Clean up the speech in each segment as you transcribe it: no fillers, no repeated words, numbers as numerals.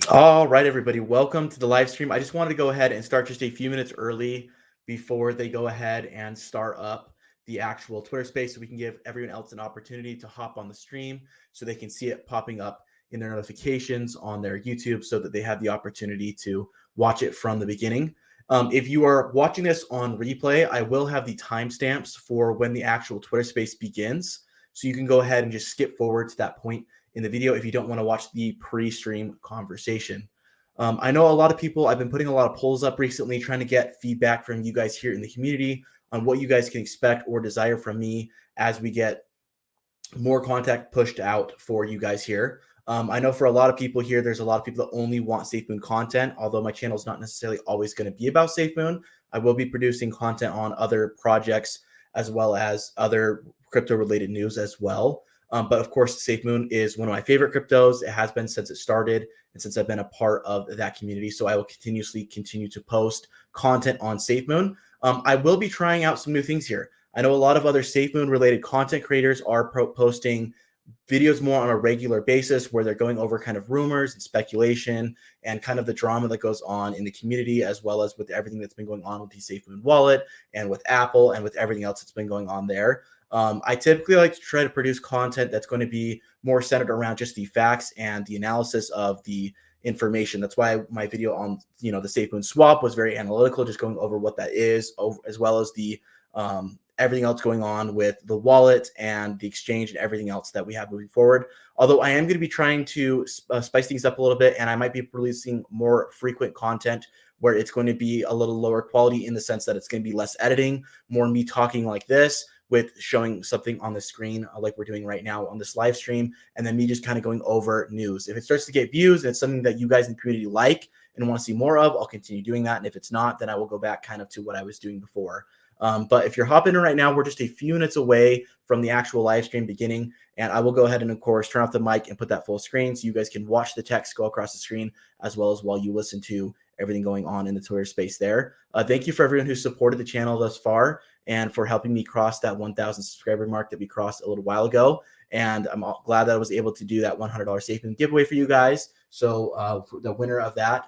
All right, everybody, welcome to the live stream. I just wanted to go ahead and start just a few minutes early before they go ahead and start up the actual Twitter space so we can give everyone else an opportunity to hop on the stream so they can see it popping up in their notifications on their YouTube so that they have the opportunity to watch it from the beginning. If you are watching this on replay, I will have the timestamps for when the actual Twitter space begins. So you can go ahead and just skip forward to that point in the video if you don't want to watch the pre-stream conversation. I know a lot of people, I've been putting a lot of polls up recently trying to get feedback from you guys here in the community on what you guys can expect or desire from me as we get more content pushed out for you guys here. I know for a lot of people here, there's a lot of people that only want Safemoon content, although my channel is not necessarily always going to be about Safemoon. I will be producing content on other projects as well as other crypto-related news as well. But of course, Safemoon is one of my favorite cryptos. It has been since it started and since I've been a part of that community. So I will continue to post content on Safemoon. I will be trying out some new things here. I know a lot of other Safemoon related content creators are posting videos more on a regular basis where they're going over kind of rumors and speculation and kind of the drama that goes on in the community, as well as with everything that's been going on with the Safemoon Wallet and with Apple and with everything else that's been going on there. I typically like to try to produce content that's going to be more centered around just the facts and the analysis of the information. That's why my video on the Safemoon swap was very analytical, just going over what that is, as well as the everything else going on with the wallet and the exchange and everything else that we have moving forward. Although I am going to be trying to spice things up a little bit, and I might be releasing more frequent content where it's going to be a little lower quality in the sense that it's going to be less editing, more me talking like this with showing something on the screen like we're doing right now on this live stream, and then me just kind of going over news. If it starts to get views and it's something that you guys in the community like and want to see more of, I'll continue doing that. And if it's not, then I will go back kind of to what I was doing before. But if you're hopping in right now, we're just a few minutes away from the actual live stream beginning. And I will go ahead and, of course, turn off the mic and put that full screen so you guys can watch the text go across the screen, as well as while you listen to everything going on in the Twitter space there. Thank you for everyone who supported the channel thus far and for helping me cross that 1,000 subscriber mark that we crossed a little while ago. And I'm glad that I was able to do that $100 Safemoon giveaway for you guys. So for the winner of that,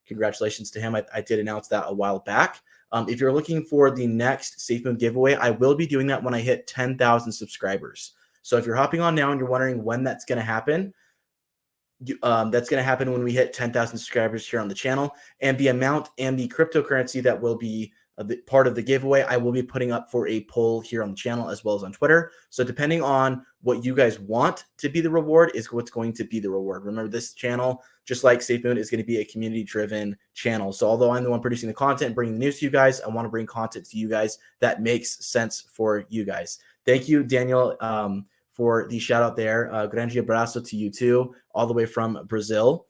congratulations to him. I did announce that a while back. If you're looking for the next Safemoon giveaway, I will be doing that when I hit 10,000 subscribers. So if you're hopping on now and you're wondering when that's going to happen, that's going to happen when we hit 10,000 subscribers here on the channel. And the amount and the cryptocurrency that will be part of the giveaway, I will be putting up for a poll here on the channel as well as on Twitter. So depending on what you guys want to be the reward is what's going to be the reward. Remember, this channel, just like Safemoon, is going to be a community-driven channel. So although I'm the one producing the content and bringing the news to you guys, I want to bring content to you guys that makes sense for you guys. Thank you, Daniel, for the shout out there. Grande abraço to you too, all the way from Brazil.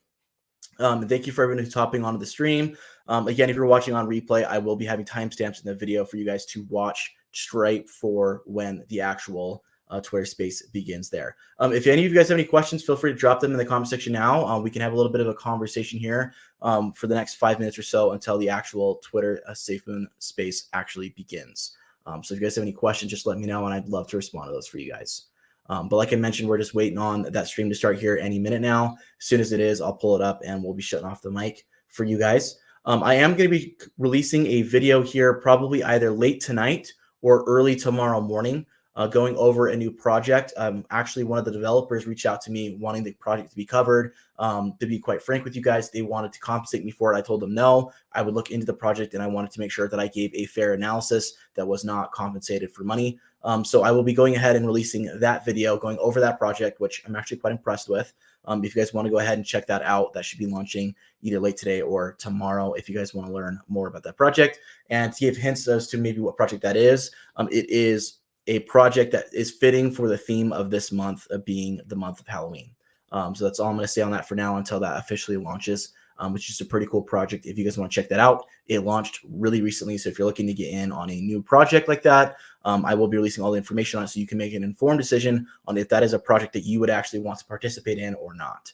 Thank you for everyone who's hopping onto the stream. Again, if you're watching on replay, I will be having timestamps in the video for you guys to watch straight for when the actual Twitter space begins there. If any of you guys have any questions, feel free to drop them in the comment section now. We can have a little bit of a conversation here for the next 5 minutes or so until the actual Twitter Safemoon space actually begins. So if you guys have any questions, just let me know, and I'd love to respond to those for you guys. But like I mentioned, we're just waiting on that stream to start here any minute now. As soon as it is, I'll pull it up and we'll be shutting off the mic for you guys. I am going to be releasing a video here probably either late tonight or early tomorrow morning going over a new project. Actually, one of the developers reached out to me wanting the project to be covered. To be quite frank with you guys, they wanted to compensate me for it. I told them no, I would look into the project and I wanted to make sure that I gave a fair analysis that was not compensated for money. So I will be going ahead and releasing that video going over that project, which I'm actually quite impressed with. If you guys want to go ahead and check that out, that should be launching either late today or tomorrow if you guys want to learn more about that project. And to give hints as to maybe what project that is, it is a project that is fitting for the theme of this month being the month of Halloween. So that's all I'm going to say on that for now until that officially launches, which is a pretty cool project. If you guys want to check that out, it launched really recently. So if you're looking to get in on a new project like that, I will be releasing all the information on it so you can make an informed decision on if that is a project that you would actually want to participate in or not.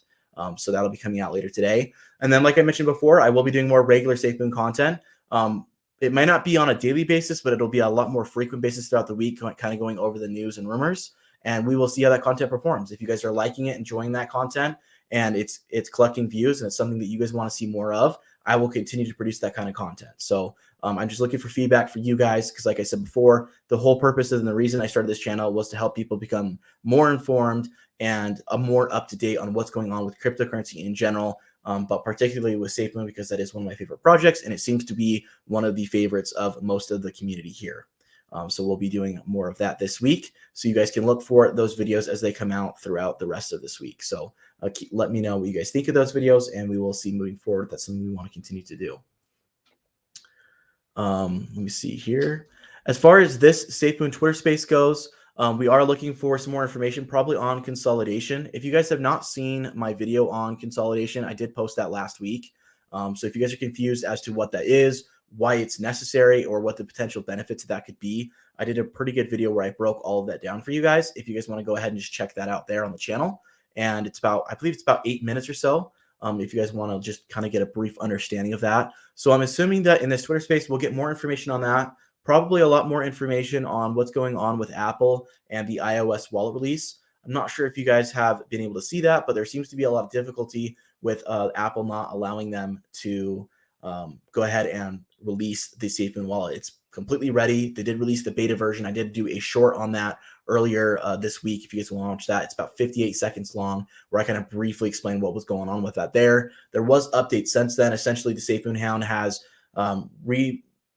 So that'll be coming out later today. And then, like I mentioned before, I will be doing more regular Safemoon content. It might not be on a daily basis, but it'll be a lot more frequent basis throughout the week, kind of going over the news and rumors. and we will see how that content performs. If you guys are liking it, enjoying that content, and it's collecting views and it's something that you guys want to see more of, I will continue to produce that kind of content. So I'm just looking for feedback for you guys, because like I said before, the whole purpose and the reason I started this channel was to help people become more informed and more up to date on what's going on with cryptocurrency in general, but particularly with Safemoon, because that is one of my favorite projects, and it seems to be one of the favorites of most of the community here. So we'll be doing more of that this week, so you guys can look for those videos as they come out throughout the rest of this week. So let me know what you guys think of those videos, and we will see moving forward. That's something we want to continue to do. Let me see here. As far as this Safemoon Twitter space goes, we are looking for some more information, probably on consolidation. If you guys have not seen my video on consolidation, I did post that last week. So if you guys are confused as to what that is, why it's necessary, or what the potential benefits of that could be, I did a pretty good video where I broke all of that down for you guys. If you guys want to go ahead and just check that out there on the channel. And it's about, I believe it's about 8 minutes or so. If you guys want to just kind of get a brief understanding of that. So I'm assuming that in this Twitter space, we'll get more information on that. Probably a lot more information on what's going on with Apple and the iOS wallet release. I'm not sure if you guys have been able to see that, but there seems to be a lot of difficulty with Apple not allowing them to go ahead and release the Safemoon wallet. It's completely ready. They did release the beta version. I did do a short on that earlier this week. If you guys want to watch that, it's about 58 seconds long, where I kind of briefly explain what was going on with that there. There was updates since then. Essentially, the Safemoon Hound has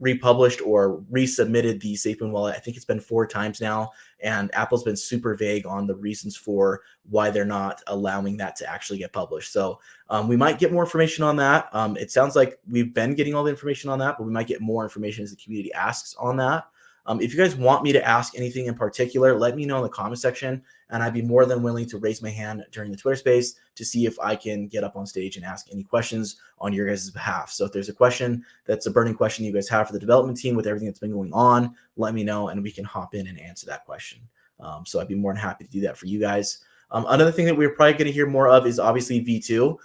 republished or resubmitted the Safemoon wallet. I think it's been 4 times now, and Apple's been super vague on the reasons for why they're not allowing that to actually get published. So we might get more information on that. It sounds like we've been getting all the information on that, but we might get more information as the community asks on that. If you guys want me to ask anything in particular, let me know in the comment section, and I'd be more than willing to raise my hand during the Twitter space to see if I can get up on stage and ask any questions on your guys' behalf. So if there's a question that's a burning question you guys have for the development team with everything that's been going on, let me know and we can hop in and answer that question. So I'd be more than happy to do that for you guys. Another thing that we're probably going to hear more of is obviously V2.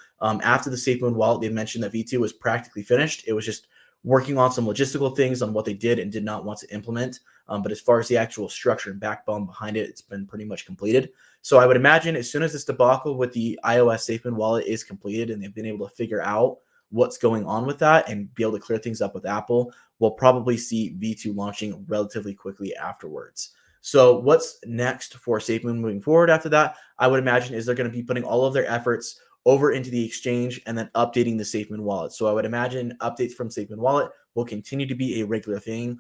After the Safemoon wallet, they mentioned that V2 was practically finished. It was just working on some logistical things on what they did and did not want to implement. But as far as the actual structure and backbone behind it, it's been pretty much completed. So I would imagine as soon as this debacle with the iOS Safemoon wallet is completed and they've been able to figure out what's going on with that and be able to clear things up with Apple, we'll probably see V2 launching relatively quickly afterwards. So what's next for Safemoon moving forward after that, I would imagine, is they're going to be putting all of their efforts over into the exchange and then updating the Safemoon wallet. So I would imagine updates from Safemoon wallet will continue to be a regular thing,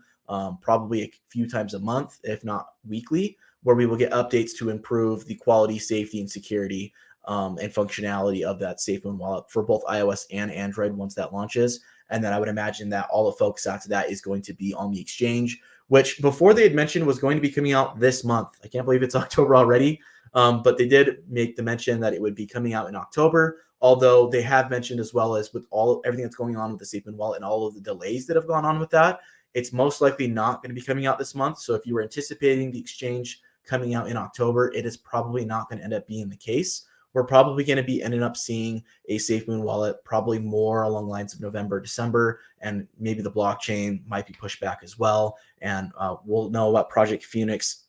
probably a few times a month, if not weekly, where we will get updates to improve the quality, safety, and security and functionality of that Safemoon wallet for both iOS and Android once that launches. And then I would imagine that all the focus after that is going to be on the exchange, which before they had mentioned was going to be coming out this month. I can't believe it's October already. But they did make the mention that it would be coming out in October, although they have mentioned, as well as with everything that's going on with the Safemoon wallet and all of the delays that have gone on with that, it's most likely not going to be coming out this month. So if you were anticipating the exchange coming out in October, it is probably not going to end up being the case. We're probably going to be ending up seeing a Safemoon wallet probably more along the lines of November, December, and maybe the blockchain might be pushed back as well. And we'll know about Project Phoenix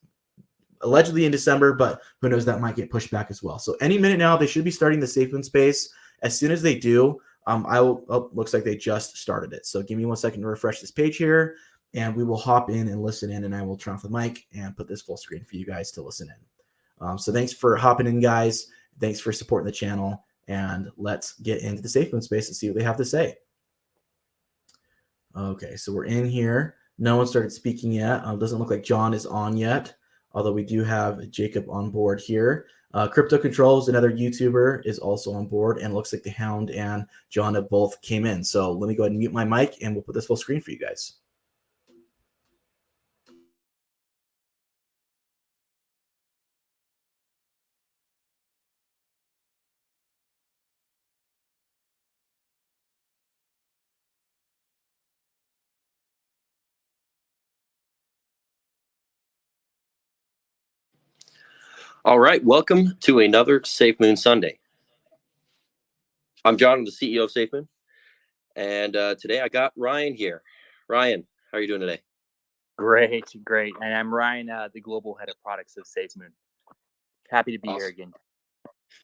allegedly in December, but who knows, that might get pushed back as well. So any minute now, they should be starting the Safemoon space. As soon as they do, looks like they just started it. So give me 1 second to refresh this page here, and we will hop in and listen in, and I will turn off the mic and put this full screen for you guys to listen in. So thanks for hopping in, guys. Thanks for supporting the channel, and let's get into the Safemoon space and see what they have to say. Okay, so we're in here. No one started speaking yet. Doesn't look like John is on yet, although we do have Jacob on board here. Crypto Controls, another YouTuber, is also on board, and looks like the Hound and John have both came in. So let me go ahead and mute my mic, and we'll put this full screen for you guys. All right, welcome to another Safemoon Sunday. I'm John, I'm the CEO of Safemoon, and today I got Ryan here. Ryan, how are you doing today? Great. And I'm Ryan, the global head of products of Safemoon. Happy to be Awesome. here again.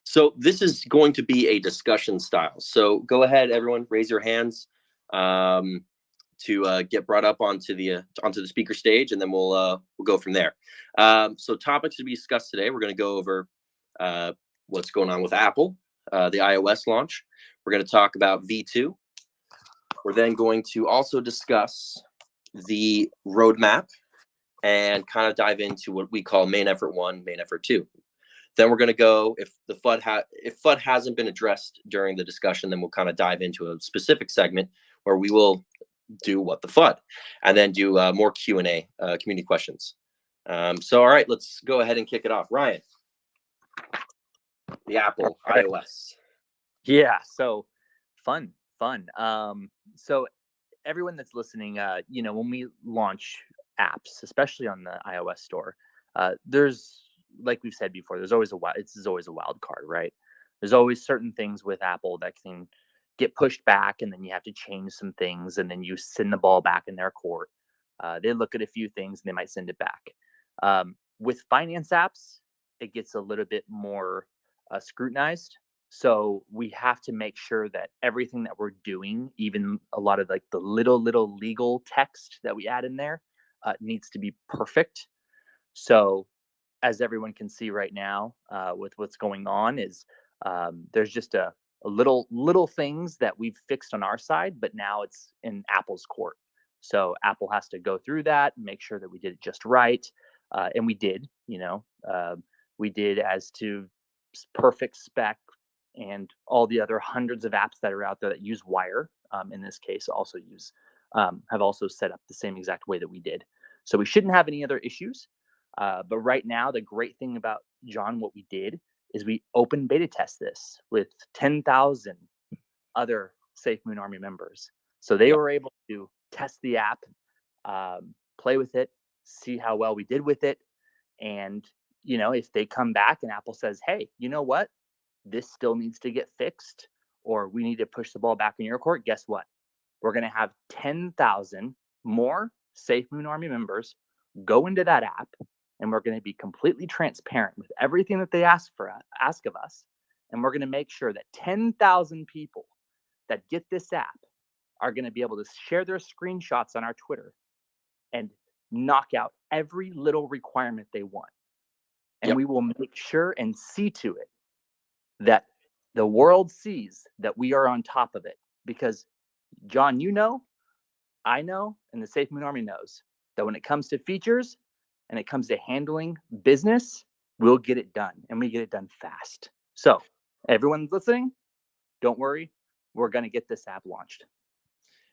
So this is going to be a discussion style. So go ahead, everyone, raise your hands to get brought up onto the speaker stage, and then we'll go from there. So topics to be discussed today. We're going to go over what's going on with Apple, the iOS launch. We're going to talk about V2. We're then going to also discuss the roadmap and kind of dive into what we call main effort 1, main effort 2. Then we're going to go, if FUD hasn't been addressed during the discussion, then we'll kind of dive into a specific segment where we will do what the FUD, and then do more Q&A, community questions. So, all right, let's go ahead and kick it off. Ryan, the Apple iOS. Yeah, so fun. So everyone that's listening, when we launch apps, especially on the iOS store, there's, like we've said before, there's always a wild card, right? There's always certain things with Apple that can get pushed back, and then you have to change some things, and then you send the ball back in their court. They look at a few things and they might send it back. With finance apps, it gets a little bit more scrutinized. So we have to make sure that everything that we're doing, even a lot of like the little legal text that we add in there, needs to be perfect. So as everyone can see right now, with what's going on, is there's just a little things that we've fixed on our side, but now it's in Apple's court. So Apple has to go through that and make sure that we did it just right, and we did. We did as to perfect spec, and all the other hundreds of apps that are out there that use Wire, in this case, also have also set up the same exact way that we did. So we shouldn't have any other issues. But right now, the great thing about, John, what we did is we open beta test this with 10,000 other Safemoon Army members. So they were able to test the app, play with it, see how well we did with it. And, if they come back and Apple says, hey, you know what? This still needs to get fixed, or we need to push the ball back in your court. Guess what? We're going to have 10,000 more Safemoon Army members go into that app, and we're going to be completely transparent with everything that they ask of us. And we're going to make sure that 10,000 people that get this app are going to be able to share their screenshots on our Twitter and knock out every little requirement they want. And we will make sure and see to it that the world sees that we are on top of it. Because, John, I know, and the Safemoon Army knows that when it comes to features and it comes to handling business, we'll get it done, and we get it done fast. So everyone's listening, don't worry, we're going to get this app launched.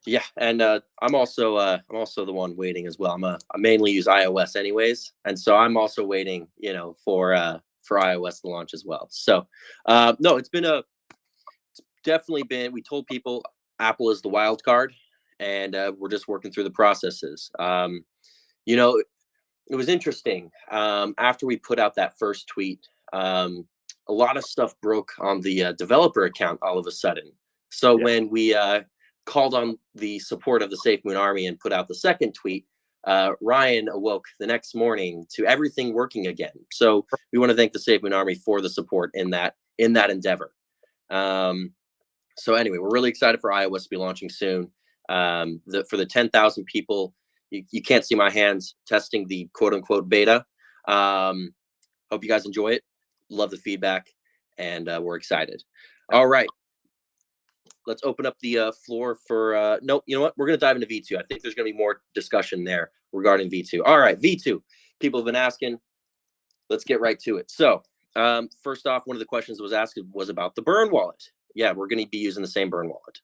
Yeah, and I'm also the one waiting as well. I mainly use iOS anyways, and so I'm also waiting, for iOS to launch as well. So no, it's definitely been. We told people Apple is the wild card, and we're just working through the processes. It was interesting. After we put out that first tweet, a lot of stuff broke on the developer account all of a sudden. So when we called on the support of the Safemoon Army and put out the second tweet, Ryan awoke the next morning to everything working again. So we want to thank the Safemoon Army for the support in that endeavor. So anyway, we're really excited for iOS to be launching soon. For the 10,000 people, you can't see my hands testing the quote unquote beta. Hope you guys enjoy it. Love the feedback, and we're excited. All right. Let's open up the floor for, no, you know what? We're going to dive into V2. I think there's going to be more discussion there regarding V2. All right, V2. People have been asking. Let's get right to it. So first off, one of the questions that was asked was about the Burn wallet. Yeah, we're going to be using the same Burn wallet.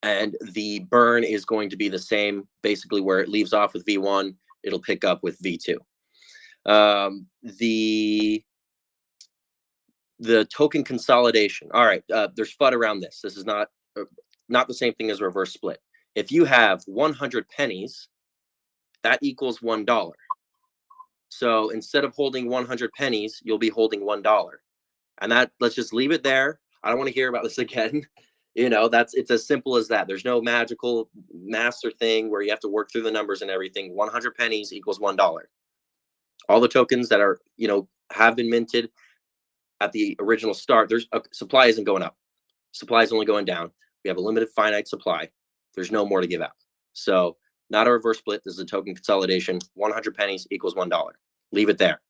And the burn is going to be the same, basically where it leaves off with V1, it'll pick up with V2. The token consolidation. All right, there's FUD around this. This is not the same thing as reverse split. If you have 100 pennies, that equals $1. So instead of holding 100 pennies, you'll be holding $1. And let's just leave it there. I don't want to hear about this again. It's as simple as that. There's no magical master thing where you have to work through the numbers and everything. 100 pennies equals $1. All the tokens that are, have been minted at the original start, there's supply isn't going up. Supply is only going down. We have a limited finite supply. There's no more to give out. So not a reverse split. This is a token consolidation. 100 pennies equals $1. Leave it there.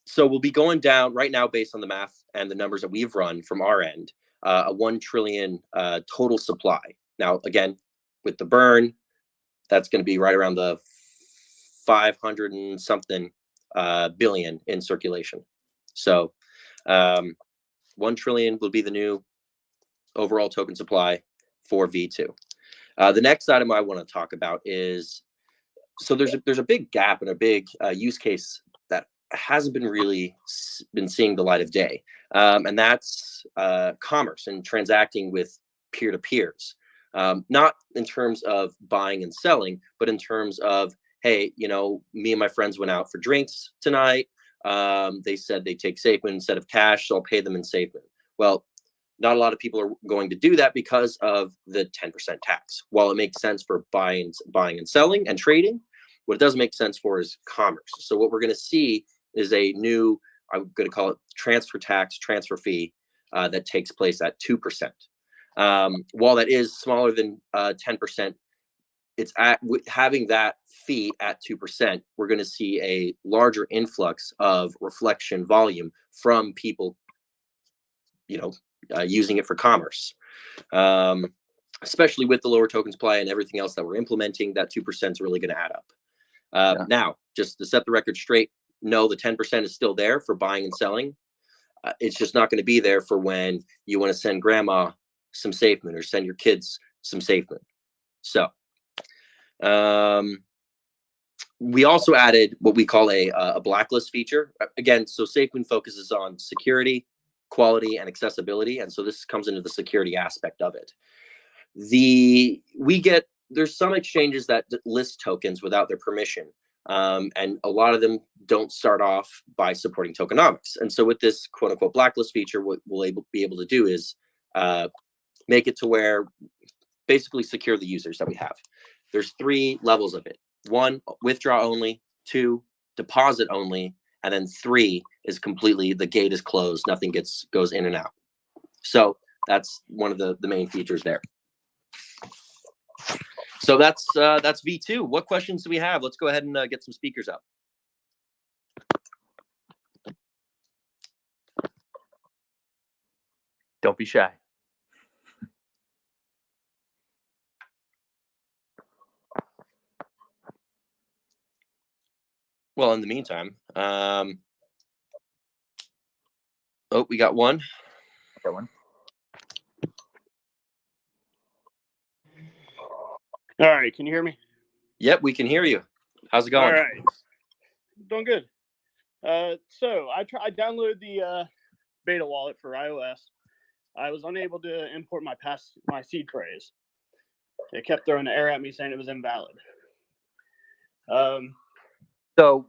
So we'll be going down right now based on the math and the numbers that we've run from our end, a 1 trillion total supply. Now, again, with the burn, that's going to be right around the 500 and something billion in circulation. So 1 trillion will be the new overall token supply for V2. The next item I want to talk about is, so there's a big gap and a big use case that hasn't been seeing the light of day, and that's commerce and transacting with peer-to-peers. Not in terms of buying and selling, but in terms of, hey, me and my friends went out for drinks tonight. They said they take Safemoon instead of cash, so I'll pay them in Safemoon. Well, not a lot of people are going to do that because of the 10% tax. While it makes sense for buying and selling and trading, what it doesn't make sense for is commerce. So what we're going to see is a new, I'm going to call it transfer fee that takes place at 2%. While that is smaller than 10%, it's having that fee at 2%, we're going to see a larger influx of reflection volume from people, using it for commerce, especially with the lower token supply and everything else that we're implementing. That 2% is really going to add up. Now, just to set the record straight, no, the 10% is still there for buying and selling. It's just not going to be there for when you want to send grandma some Safemoon or send your kids some Safemoon. So we also added what we call a blacklist feature. Again, so Safemoon focuses on security, quality, and accessibility, and so this comes into the security aspect of it. There's some exchanges that list tokens without their permission, and a lot of them don't start off by supporting tokenomics. And so with this quote unquote blacklist feature, what we'll be able to do is make it to where basically secure the users that we have. There's 3 levels of it. 1, withdraw only. 2, deposit only. And then 3 is completely, the gate is closed. Nothing goes in and out. So that's one of the main features there. So that's V2. What questions do we have? Let's go ahead and get some speakers up. Don't be shy. Well, in the meantime, we got one. Got one. All right, can you hear me? Yep, we can hear you. How's it going? All right, doing good. So I downloaded the beta wallet for iOS. I was unable to import my seed phrase. It kept throwing an error at me saying it was invalid. So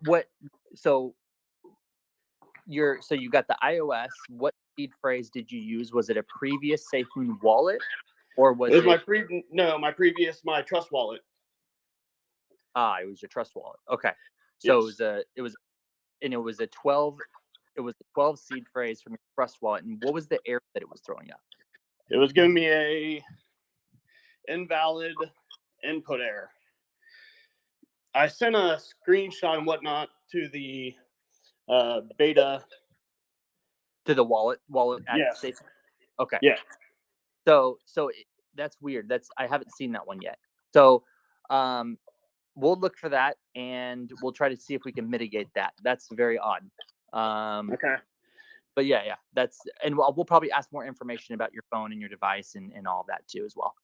you got the iOS. What seed phrase did you use? Was it a previous Safemoon wallet, or was it? My trust wallet. It was your trust wallet. Okay, so yes. it was a 12 seed phrase from your trust wallet. And what was the error that it was throwing up? It was giving me a invalid input error. I sent a screenshot and whatnot to the beta. To the wallet yes. Safe. Okay. Yeah. So that's weird. I haven't seen that one yet. So we'll look for that and we'll try to see if we can mitigate that. That's very odd. Okay. But yeah, and we'll probably ask more information about your phone and your device and all of that too as well.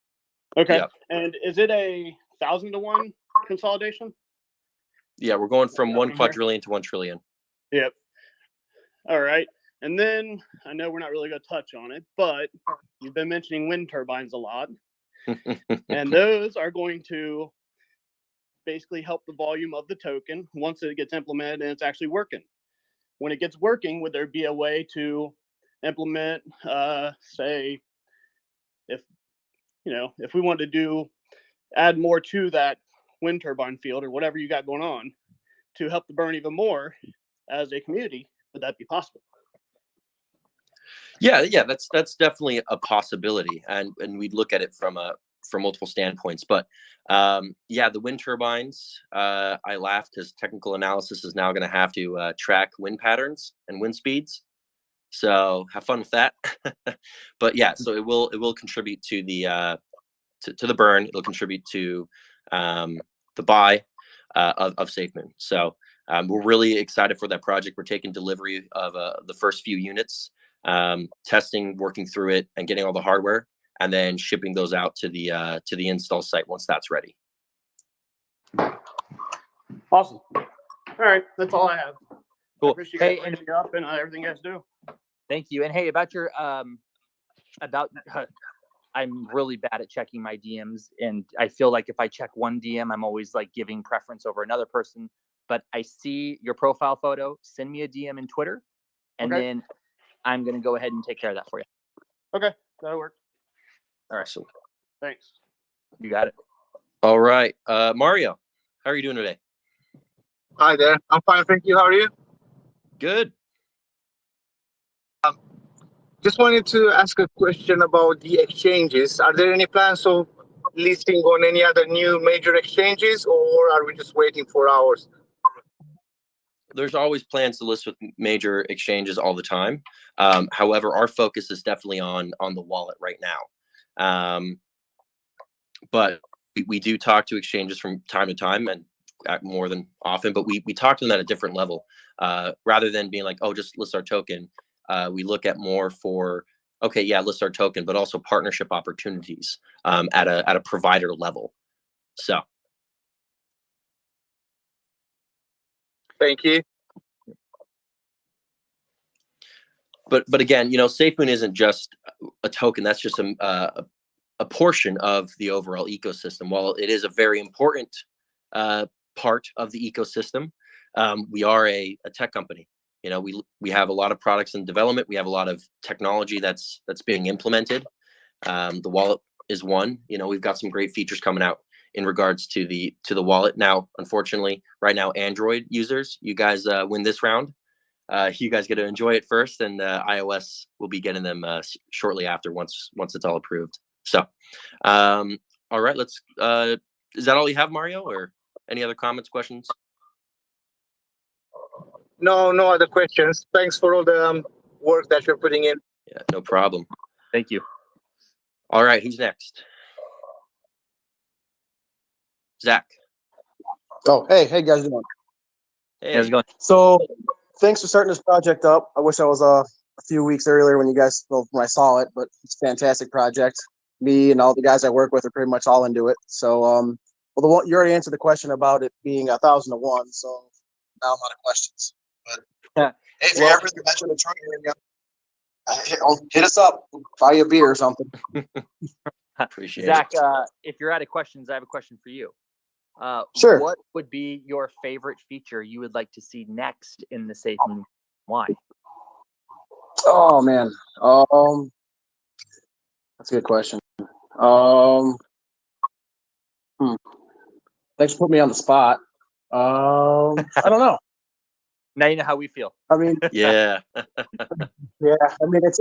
Okay. Yep. And is it a 1,000 to 1 consolidation? Yeah, we're going from 1 quadrillion to 1 trillion. Yep. All right. And then I know we're not really going to touch on it, but you've been mentioning wind turbines a lot. And those are going to basically help the volume of the token once it gets implemented and it's actually working. When it gets working, would there be a way to implement, say, if we wanted to add more to that wind turbine field or whatever you got going on, to help the burn even more as a community, would that be possible? Yeah, that's definitely a possibility, and we'd look at it from multiple standpoints. But yeah, the wind turbines, I laugh because technical analysis is now going to have to track wind patterns and wind speeds. So have fun with that. But yeah, so it will contribute to the to the burn. It'll contribute to the buy of Safemoon. So we're really excited for that project. We're taking delivery of the first few units, testing, working through it, and getting all the hardware, and then shipping those out to the install site once that's ready. Awesome. All right, that's all I have. Cool. I appreciate you guys bringing up and everything you guys do. Thank you. And hey, about your I'm really bad at checking my DMs, and I feel like if I check one DM, I'm always like giving preference over another person. But I see your profile photo. Send me a DM in Twitter, and then I'm gonna go ahead and take care of that for you. Okay, that'll work. All right, so Thanks. You got it. all right, Mario, how are you doing today? Hi there. I'm fine, thank you. How are you? Good. Just wanted to ask a question about the exchanges. Are there any plans of listing on any other new major exchanges, or are we just waiting for ours? There's always plans to list with major exchanges all the time. However, our focus is definitely on the wallet right now. But we do talk to exchanges from time to time, and more than often, but we talk to them at a different level. Rather than being like, oh, just list our token, we look at more for, okay, yeah, list our token, but also partnership opportunities at a provider level. So Thank you. but again, Safemoon isn't just a token. That's just a portion of the overall ecosystem. While it is a very important part of the ecosystem, we are a tech company. We have a lot of products in development. We have a lot of technology that's being implemented. The wallet is one. We've got some great features coming out in regards to the wallet. Now, unfortunately, right now, Android users, you guys win this round. You guys get to enjoy it first, and iOS will be getting them shortly after once it's all approved. So, all right, let's. Is that all you have, Mario, or any other comments, questions? No other questions. Thanks for all the work that you're putting in. Yeah, no problem. Thank you. All right, who's next? Zach. Oh, hey guys, doing? Hey. How's it going? So, thanks for starting this project up. I wish I was a few weeks earlier when I saw it, but it's a fantastic project. Me and all the guys I work with are pretty much all into it. So, you already answered the question about it being 1,000 to 1. So now I'm out of questions. But hey, if you're ever in the Metro Detroit area, hit us up. Buy you a beer or something. Appreciate Zach, it. if you're out of questions, I have a question for you. Sure. What would be your favorite feature you would like to see next in the Safemoon? Why? Oh man, that's a good question. Thanks for putting me on the spot. I don't know. Now you know how we feel. I mean, Yeah. yeah. I mean, it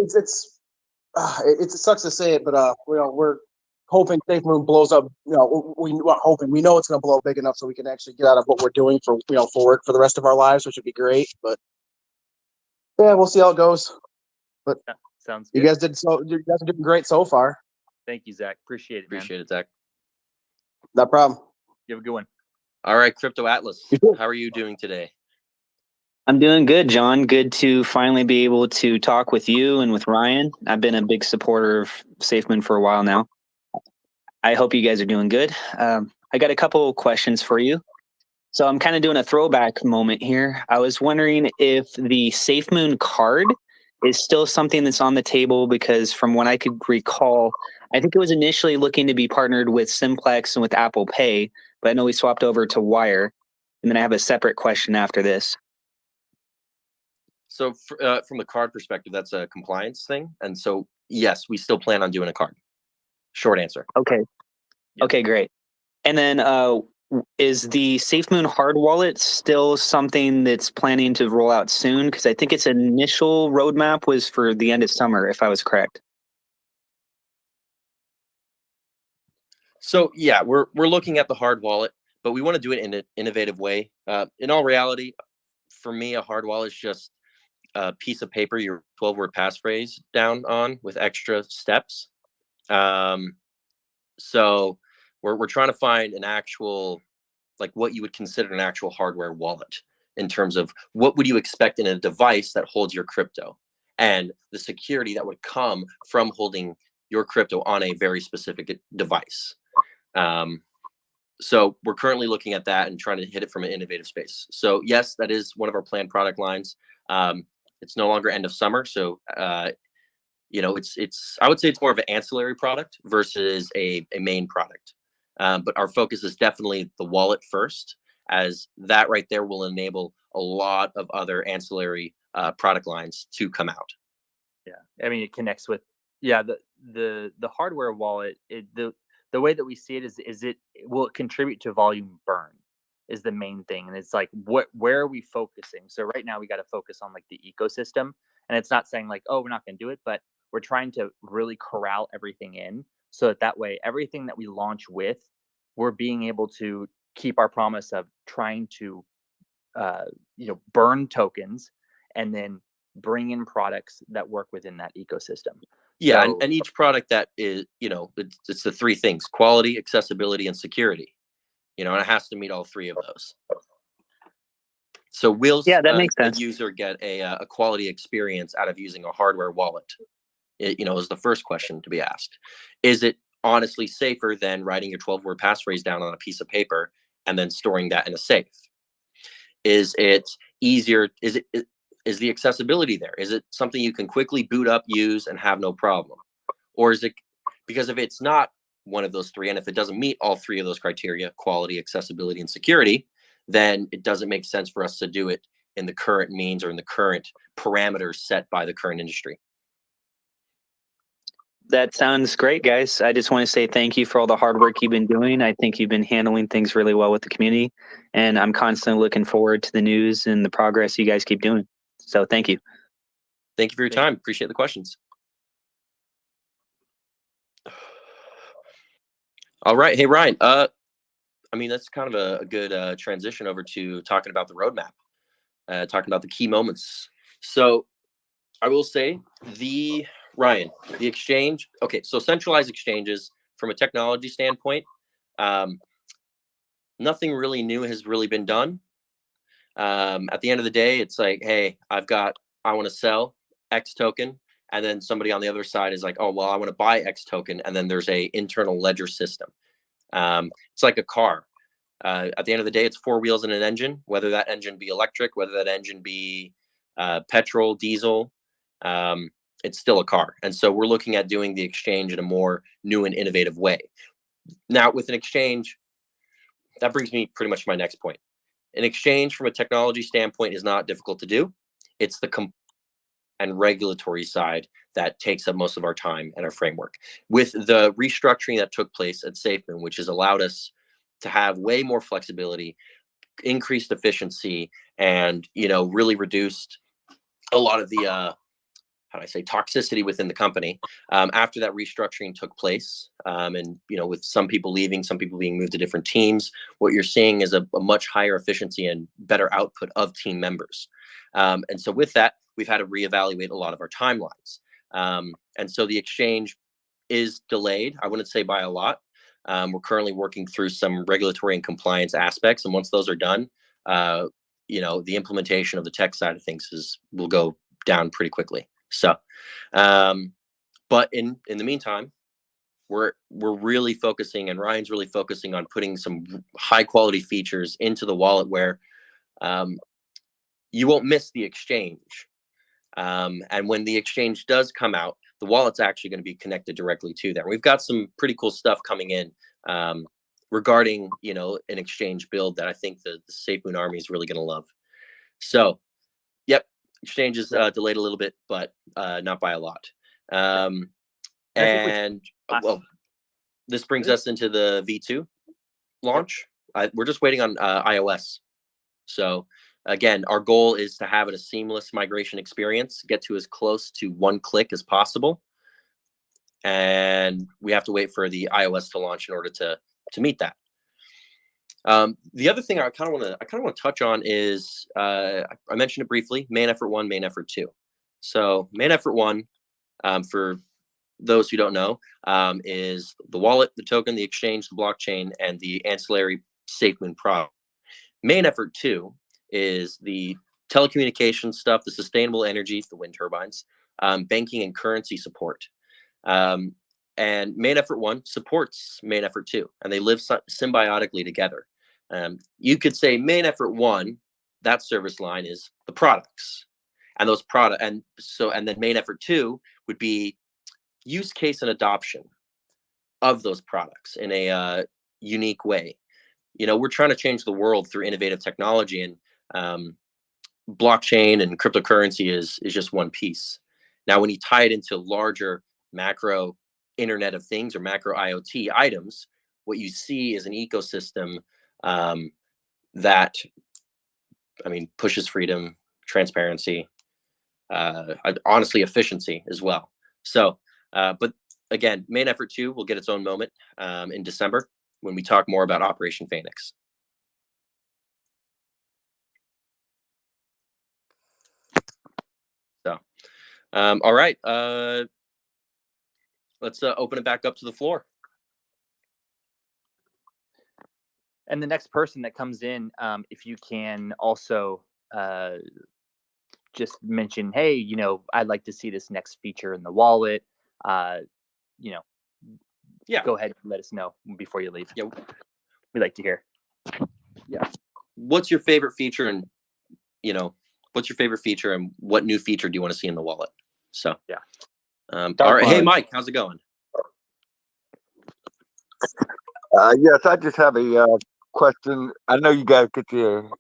sucks to say it, but we're hoping Safemoon blows up. We know it's going to blow big enough so we can actually get out of what we're doing for work for the rest of our lives, which would be great. But yeah, we'll see how it goes. But yeah, sounds good. You guys are doing great so far. Thank you, Zach. Appreciate it, man. Appreciate it, Zach. No problem. You have a good one. All right, Crypto Atlas, how are you doing today? I'm doing good, John. Good to finally be able to talk with you and with Ryan. I've been a big supporter of Safemoon for a while now. I hope you guys are doing good. I got a couple questions for you. So I'm kind of doing a throwback moment here. I was wondering if the Safemoon card is still something that's on the table, because from what I could recall, I think it was initially looking to be partnered with Simplex and with Apple Pay, but I know we swapped over to Wire. And then I have a separate question after this. So from the card perspective, that's a compliance thing. And so, yes, we still plan on doing a card. Short answer. Okay. Yep. Okay, great. And then Is the Safemoon hard wallet still something that's planning to roll out soon? Because I think its initial roadmap was for the end of summer, if I was correct. So yeah, we're looking at the hard wallet, but we want to do it in an innovative way. In all reality, for me, a hard wallet is just a piece of paper, your 12-word passphrase down on with extra steps. So we're trying to find an actual, like what you would consider an actual hardware wallet in terms of what would you expect in a device that holds your crypto and the security that would come from holding your crypto on a very specific device. So we're currently looking at that and trying to hit it from an innovative space. So yes, that is one of our planned product lines. It's no longer end of summer. So, you know, I would say it's more of an ancillary product versus a main product. But our focus is definitely the wallet first, as that right there will enable a lot of other ancillary product lines to come out. Yeah, I mean, it connects with the hardware wallet. The way that we see it is it will contribute to volume burn is the main thing, and it's like where are we focusing? So right now we got to focus on like the ecosystem, and it's not saying like, oh, we're not going to do it, but we're trying to really corral everything in so that way everything that we launch with, we're being able to keep our promise of trying to burn tokens and then bring in products that work within that ecosystem. Yeah, So, and each product that is, it's the three things: quality, accessibility, and security. And it has to meet all three of those. So will that makes sense. The user get a quality experience out of using a hardware wallet? Is the first question to be asked. Is it honestly safer than writing your 12-word passphrase down on a piece of paper and then storing that in a safe? Is it easier? Is the accessibility there? Is it something you can quickly boot up, use, and have no problem? Or is it, because if it's not one of those three, and if it doesn't meet all three of those criteria, quality, accessibility, and security, then it doesn't make sense for us to do it in the current means or in the current parameters set by the current industry. That sounds great, guys. I just want to say thank you for all the hard work you've been doing. I think you've been handling things really well with the community, and I'm constantly looking forward to the news and the progress you guys keep doing. So thank you. Thank you for your time. Appreciate the questions. All right. Hey, Ryan. I mean, that's kind of a good transition over to talking about the roadmap, talking about the key moments. So I will say the exchange. Okay. So centralized exchanges from a technology standpoint, nothing really new has really been done. At the end of the day, it's like, hey, I want to sell X token. And then somebody on the other side is like, oh, well, I want to buy X token. And then there's a internal ledger system. It's like a car. At the end of the day, it's four wheels and an engine, whether that engine be electric, whether that engine be petrol, diesel, it's still a car. And so we're looking at doing the exchange in a more new and innovative way. Now, with an exchange, that brings me pretty much to my next point. An exchange from a technology standpoint is not difficult to do. It's the and regulatory side that takes up most of our time and our framework. With the restructuring that took place at Safemoon, which has allowed us to have way more flexibility, increased efficiency, and really reduced a lot of the toxicity within the company. After that restructuring took place, and with some people leaving, some people being moved to different teams, what you're seeing is a much higher efficiency and better output of team members. And so with that, we've had to reevaluate a lot of our timelines. And so the exchange is delayed. I wouldn't say by a lot. We're currently working through some regulatory and compliance aspects, and once those are done, the implementation of the tech side of things will go down pretty quickly. So, but in the meantime, we're really focusing, and Ryan's really focusing on putting some high quality features into the wallet where you won't miss the exchange. And when the exchange does come out, the wallet's actually going to be connected directly to that. We've got some pretty cool stuff coming in regarding, an exchange build that I think the Safemoon Army is really going to love. So, yep, exchange is delayed a little bit, but not by a lot. And well, this brings us into the V2 launch. we're just waiting on iOS. So again, our goal is to have it a seamless migration experience, get to as close to one click as possible. And we have to wait for the iOS to launch in order to meet that. The other thing I kind of want to touch on is I mentioned it briefly: main effort 1, main effort 2. So main effort 1, for those who don't know, is the wallet, the token, the exchange, the blockchain, and the ancillary Safemoon product. Main effort 2 is the telecommunications stuff, the sustainable energy, the wind turbines, banking and currency support. And main effort 1 supports main effort 2, and they live symbiotically together. You could say main effort 1, that service line is the products, and those and then main effort 2 would be use case and adoption of those products in a unique way. We're trying to change the world through innovative technology, and blockchain and cryptocurrency is just one piece. Now, when you tie it into larger macro Internet of Things or macro IoT items, what you see is an ecosystem that, pushes freedom, transparency, honestly, efficiency as well. So, but again, main effort 2 will get its own moment in December when we talk more about Operation Phoenix. So, all right, let's open it back up to the floor. And the next person that comes in, if you can also just mention, hey, I'd like to see this next feature in the wallet. Yeah, go ahead and let us know before you leave. Yeah, we'd like to hear. Yeah, what's your favorite feature, and what's your favorite feature, and what new feature do you want to see in the wallet? So yeah. All right, hey Mike, how's it going? Yes, I just have a question. I know you guys get your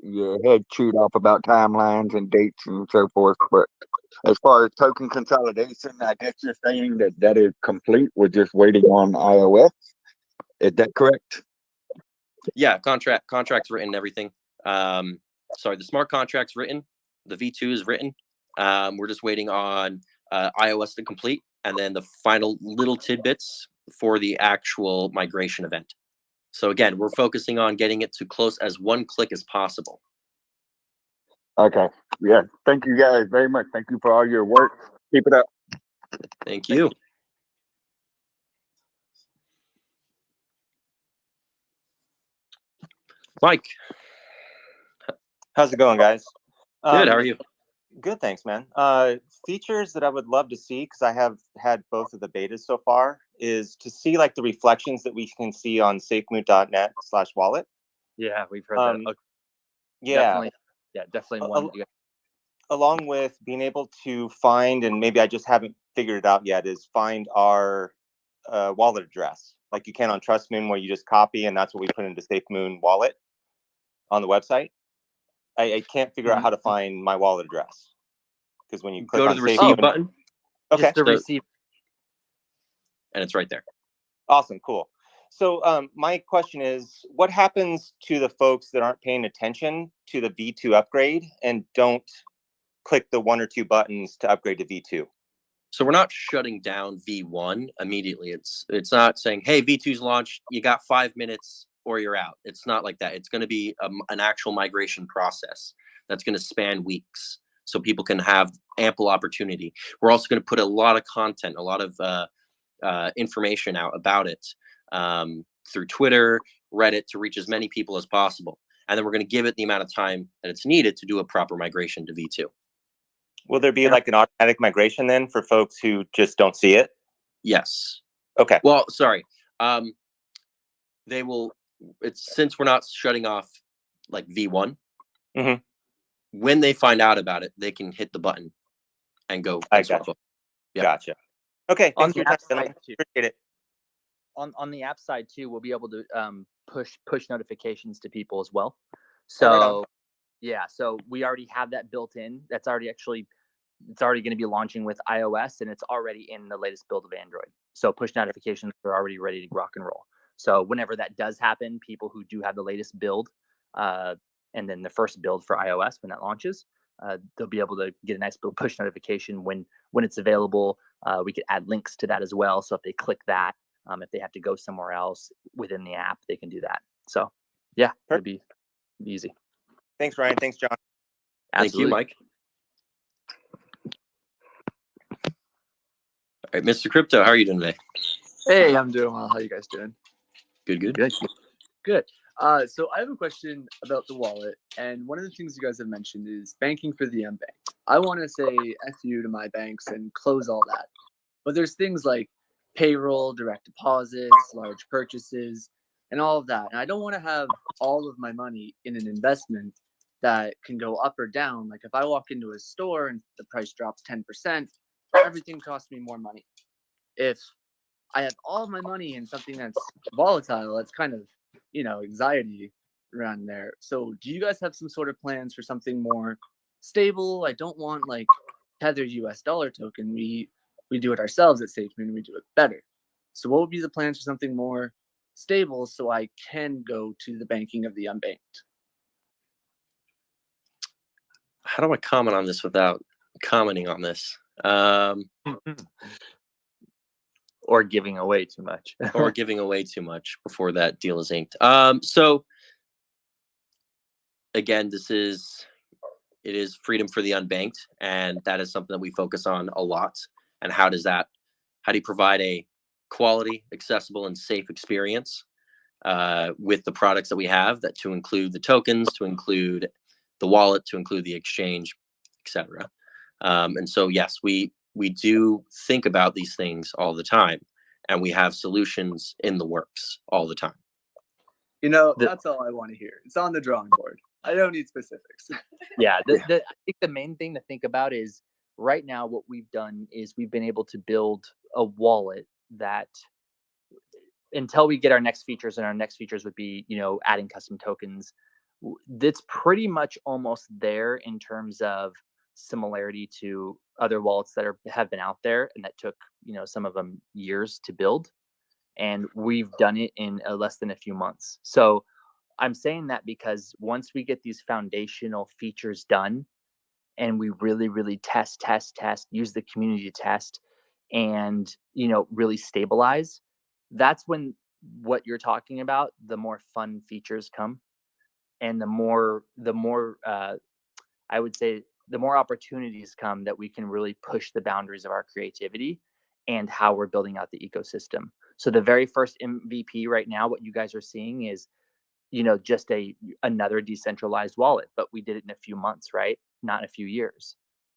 head chewed off about timelines and dates and so forth, but as far as token consolidation, I guess you're saying that is complete. We're just waiting on iOS. Is that correct? Yeah, contracts written, everything. Sorry, the smart contract's written. The V2 is written. We're just waiting on iOS to complete, and then the final little tidbits for the actual migration event. So again, we're focusing on getting it to close as one click as possible. Okay. Yeah. Thank you guys very much. Thank you for all your work. Keep it up. Thank you. Mike. How's it going, guys? Good. How are you? Good, thanks, man. Features that I would love to see, because I have had both of the betas so far, is to see like the reflections that we can see on safemoon.net/wallet. Yeah, we've heard that. Okay. Yeah. Definitely one. Along with being able to find, and maybe I just haven't figured it out yet, is find our wallet address, like you can on TrustMoon, where you just copy, and that's what we put into Safemoon Wallet on the website. I can't figure out how to find my wallet address, because when you click go to on the receive button, okay, just the receive, and it's right there. Awesome, cool. So my question is, what happens to the folks that aren't paying attention to the V2 upgrade and don't click the 1 or 2 buttons to upgrade to V2? So we're not shutting down V1 immediately. It's not saying, hey, V2's launched, you got 5 minutes or you're out. It's not like that. It's going to be an actual migration process that's going to span weeks, so people can have ample opportunity. We're also going to put a lot of content, a lot of information out about it through Twitter, Reddit, to reach as many people as possible. And then we're going to give it the amount of time that it's needed to do a proper migration to V2. Will there be like an automatic migration then for folks who just don't see it? Yes. Okay. Well, sorry. They will. It's since we're not shutting off like V1. Mm-hmm. When they find out about it, they can hit the button and go. I gotcha. Yep. Gotcha. Okay. On the app side too. Appreciate it. On the app side too, we'll be able to push notifications to people as well. So yeah, so we already have that built in. That's already it's already going to be launching with iOS, and it's already in the latest build of Android. So push notifications are already ready to rock and roll. So whenever that does happen, people who do have the latest build, and then the first build for iOS when that launches, they'll be able to get a nice little push notification when it's available. We could add links to that as well. So if they click that, if they have to go somewhere else within the app, they can do that. So yeah, it'd be easy. Thanks, Ryan. Thanks, John. Thank you, Mike. All right, Mr. Crypto, how are you doing today? Hey, I'm doing well. How you guys doing? Good. Good. So I have a question about the wallet, and one of the things you guys have mentioned is banking for the unbanked. I want to say F you to my banks and close all that. But there's things like payroll, direct deposits, large purchases, and all of that. And I don't want to have all of my money in an investment that can go up or down. Like if I walk into a store and the price drops 10%, everything costs me more money. If I have all my money in something that's volatile, that's kind of, anxiety around there. So do you guys have some sort of plans for something more stable? I don't want like Tether US dollar token. We do it ourselves at Safemoon. We do it better. So what would be the plans for something more stable so I can go to the banking of the unbanked? How do I comment on this without commenting on this? Or giving away too much. Or giving away too much before that deal is inked. So again, it is freedom for the unbanked, and that is something that we focus on a lot. And how do you provide a quality, accessible, and safe experience with the products that we have, that to include the tokens, to include the wallet, to include the exchange, etc. And so yes, we do think about these things all the time, and we have solutions in the works all the time. That's all I want to hear. It's on the drawing board. I don't need specifics. Yeah, I think the main thing to think about is right now what we've done is we've been able to build a wallet that, until we get our next features, and our next features would be, adding custom tokens, that's pretty much almost there in terms of similarity to other wallets that have been out there and that took, some of them years to build. And we've done it in less than a few months. So I'm saying that because once we get these foundational features done and we really, really test, use the community to test and, really stabilize, that's when what you're talking about, the more fun features come. And the more I would say, the more opportunities come that we can really push the boundaries of our creativity and how we're building out the ecosystem. So the very first MVP right now, what you guys are seeing is, just another decentralized wallet, but we did it in a few months, right? Not in a few years.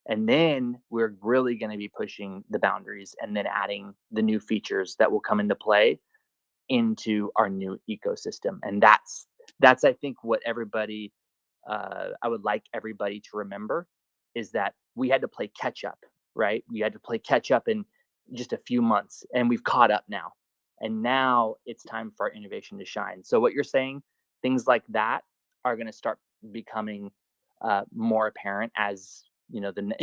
And then we're really going to be pushing the boundaries and then adding the new features that will come into play into our new ecosystem. And that's I think what everybody, I would like everybody to remember, is that we had to play catch up, right? We had to play catch up in just a few months, and we've caught up now. And now it's time for our innovation to shine. So what you're saying, things like that are going to start becoming more apparent as, with the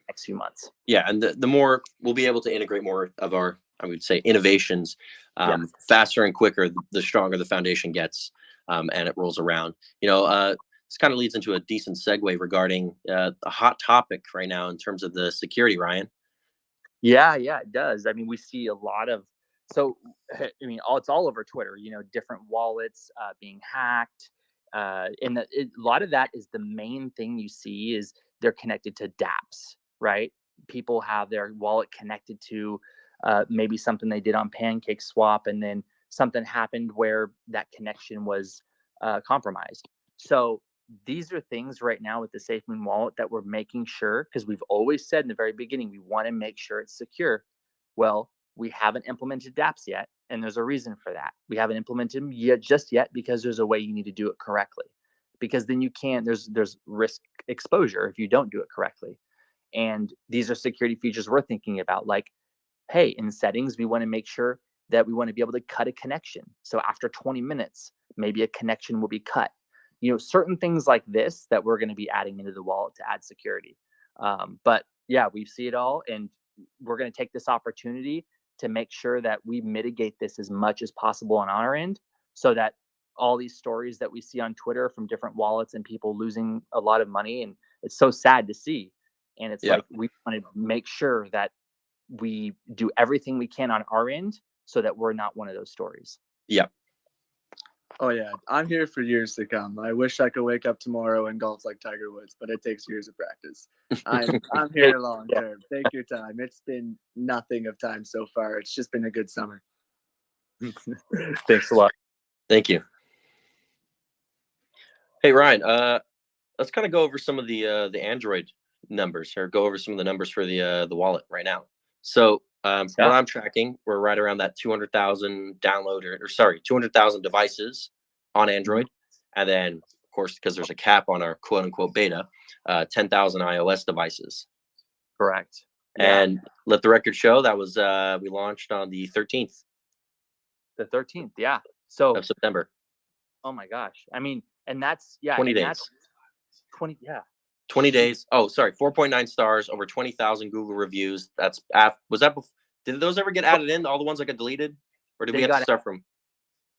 next few months. Yeah, and the more we'll be able to integrate more of our, I would say, innovations faster and quicker, the stronger the foundation gets, and it rolls around. This kind of leads into a decent segue regarding a hot topic right now in terms of the security, Ryan. Yeah, it does. I mean, we see a lot of, it's all over Twitter, different wallets being hacked. And a lot of that is the main thing you see is they're connected to dApps, right? People have their wallet connected to maybe something they did on PancakeSwap, and then something happened where that connection was compromised. So these are things right now with the Safemoon Wallet that we're making sure, because we've always said in the very beginning, we want to make sure it's secure. Well, we haven't implemented dApps yet, and there's a reason for that. We haven't implemented them just yet because there's a way you need to do it correctly. Because then you can't, there's risk exposure if you don't do it correctly. And these are security features we're thinking about, like, hey, in settings, we want to make sure that we want to be able to cut a connection. So after 20 minutes, maybe a connection will be cut. Certain things like this that we're going to be adding into the wallet to add security. But yeah, we see it all, and we're going to take this opportunity to make sure that we mitigate this as much as possible on our end, so that all these stories that we see on Twitter from different wallets and people losing a lot of money, and it's so sad to see. And it's like, we want to make sure that we do everything we can on our end so that we're not one of those stories. Yeah. Oh yeah, I'm here for years to come. I wish I could wake up tomorrow and golf like Tiger Woods, but it takes years of practice. I'm here long term. Take your time. It's been nothing of time so far. It's just been a good summer. Thanks a lot. Thank you. Hey Ryan, let's kind of go over some of the Android numbers, or go over some of the numbers for the wallet right now. So from what I'm tracking, we're right around that 200,000 download, or sorry, 200,000 devices on Android, and then of course, because there's a cap on our quote unquote beta, 10,000 iOS devices. Correct. And let the record show that was we launched on the 13th. The 13th, yeah. So of September. Oh my gosh. I mean, and that's 20 days. That's 20, yeah. 20 days. Oh, sorry, 4.9 stars, over 20,000 Google reviews. That's was that did those ever get added in? All the ones that got deleted, or did we have to start from?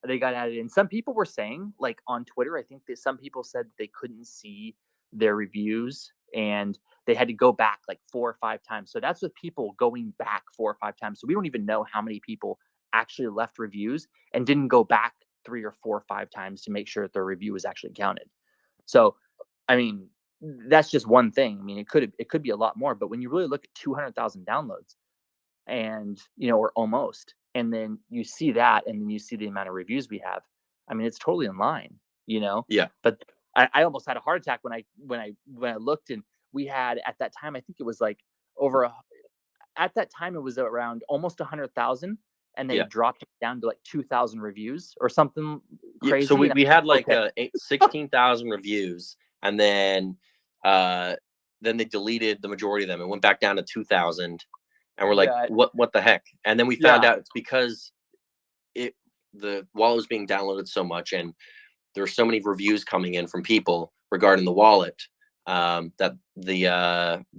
They got added in. Some people were saying, like on Twitter, I think that some people said they couldn't see their reviews and they had to go back like 4 or 5 times. So that's with people going back 4 or 5 times. So we don't even know how many people actually left reviews and didn't go back 3 or 4 or 5 times to make sure that their review was actually counted. So, I mean, that's just one thing. I mean, it could be a lot more, but when you really look at 200,000 downloads and, you know, or almost, and then you see that, and then you see the amount of reviews we have, I mean, it's totally in line, you know? Yeah. But I almost had a heart attack when I looked, and we had, at that time, I think it was like at that time, it was around almost 100,000. And they dropped it down to like 2,000 reviews or something crazy. So we had like 16,000 reviews, and then they deleted the majority of them and went back down to 2,000. And we're like, what the heck? And then we found out it's because the wallet was being downloaded so much, and there were so many reviews coming in from people regarding the wallet, that the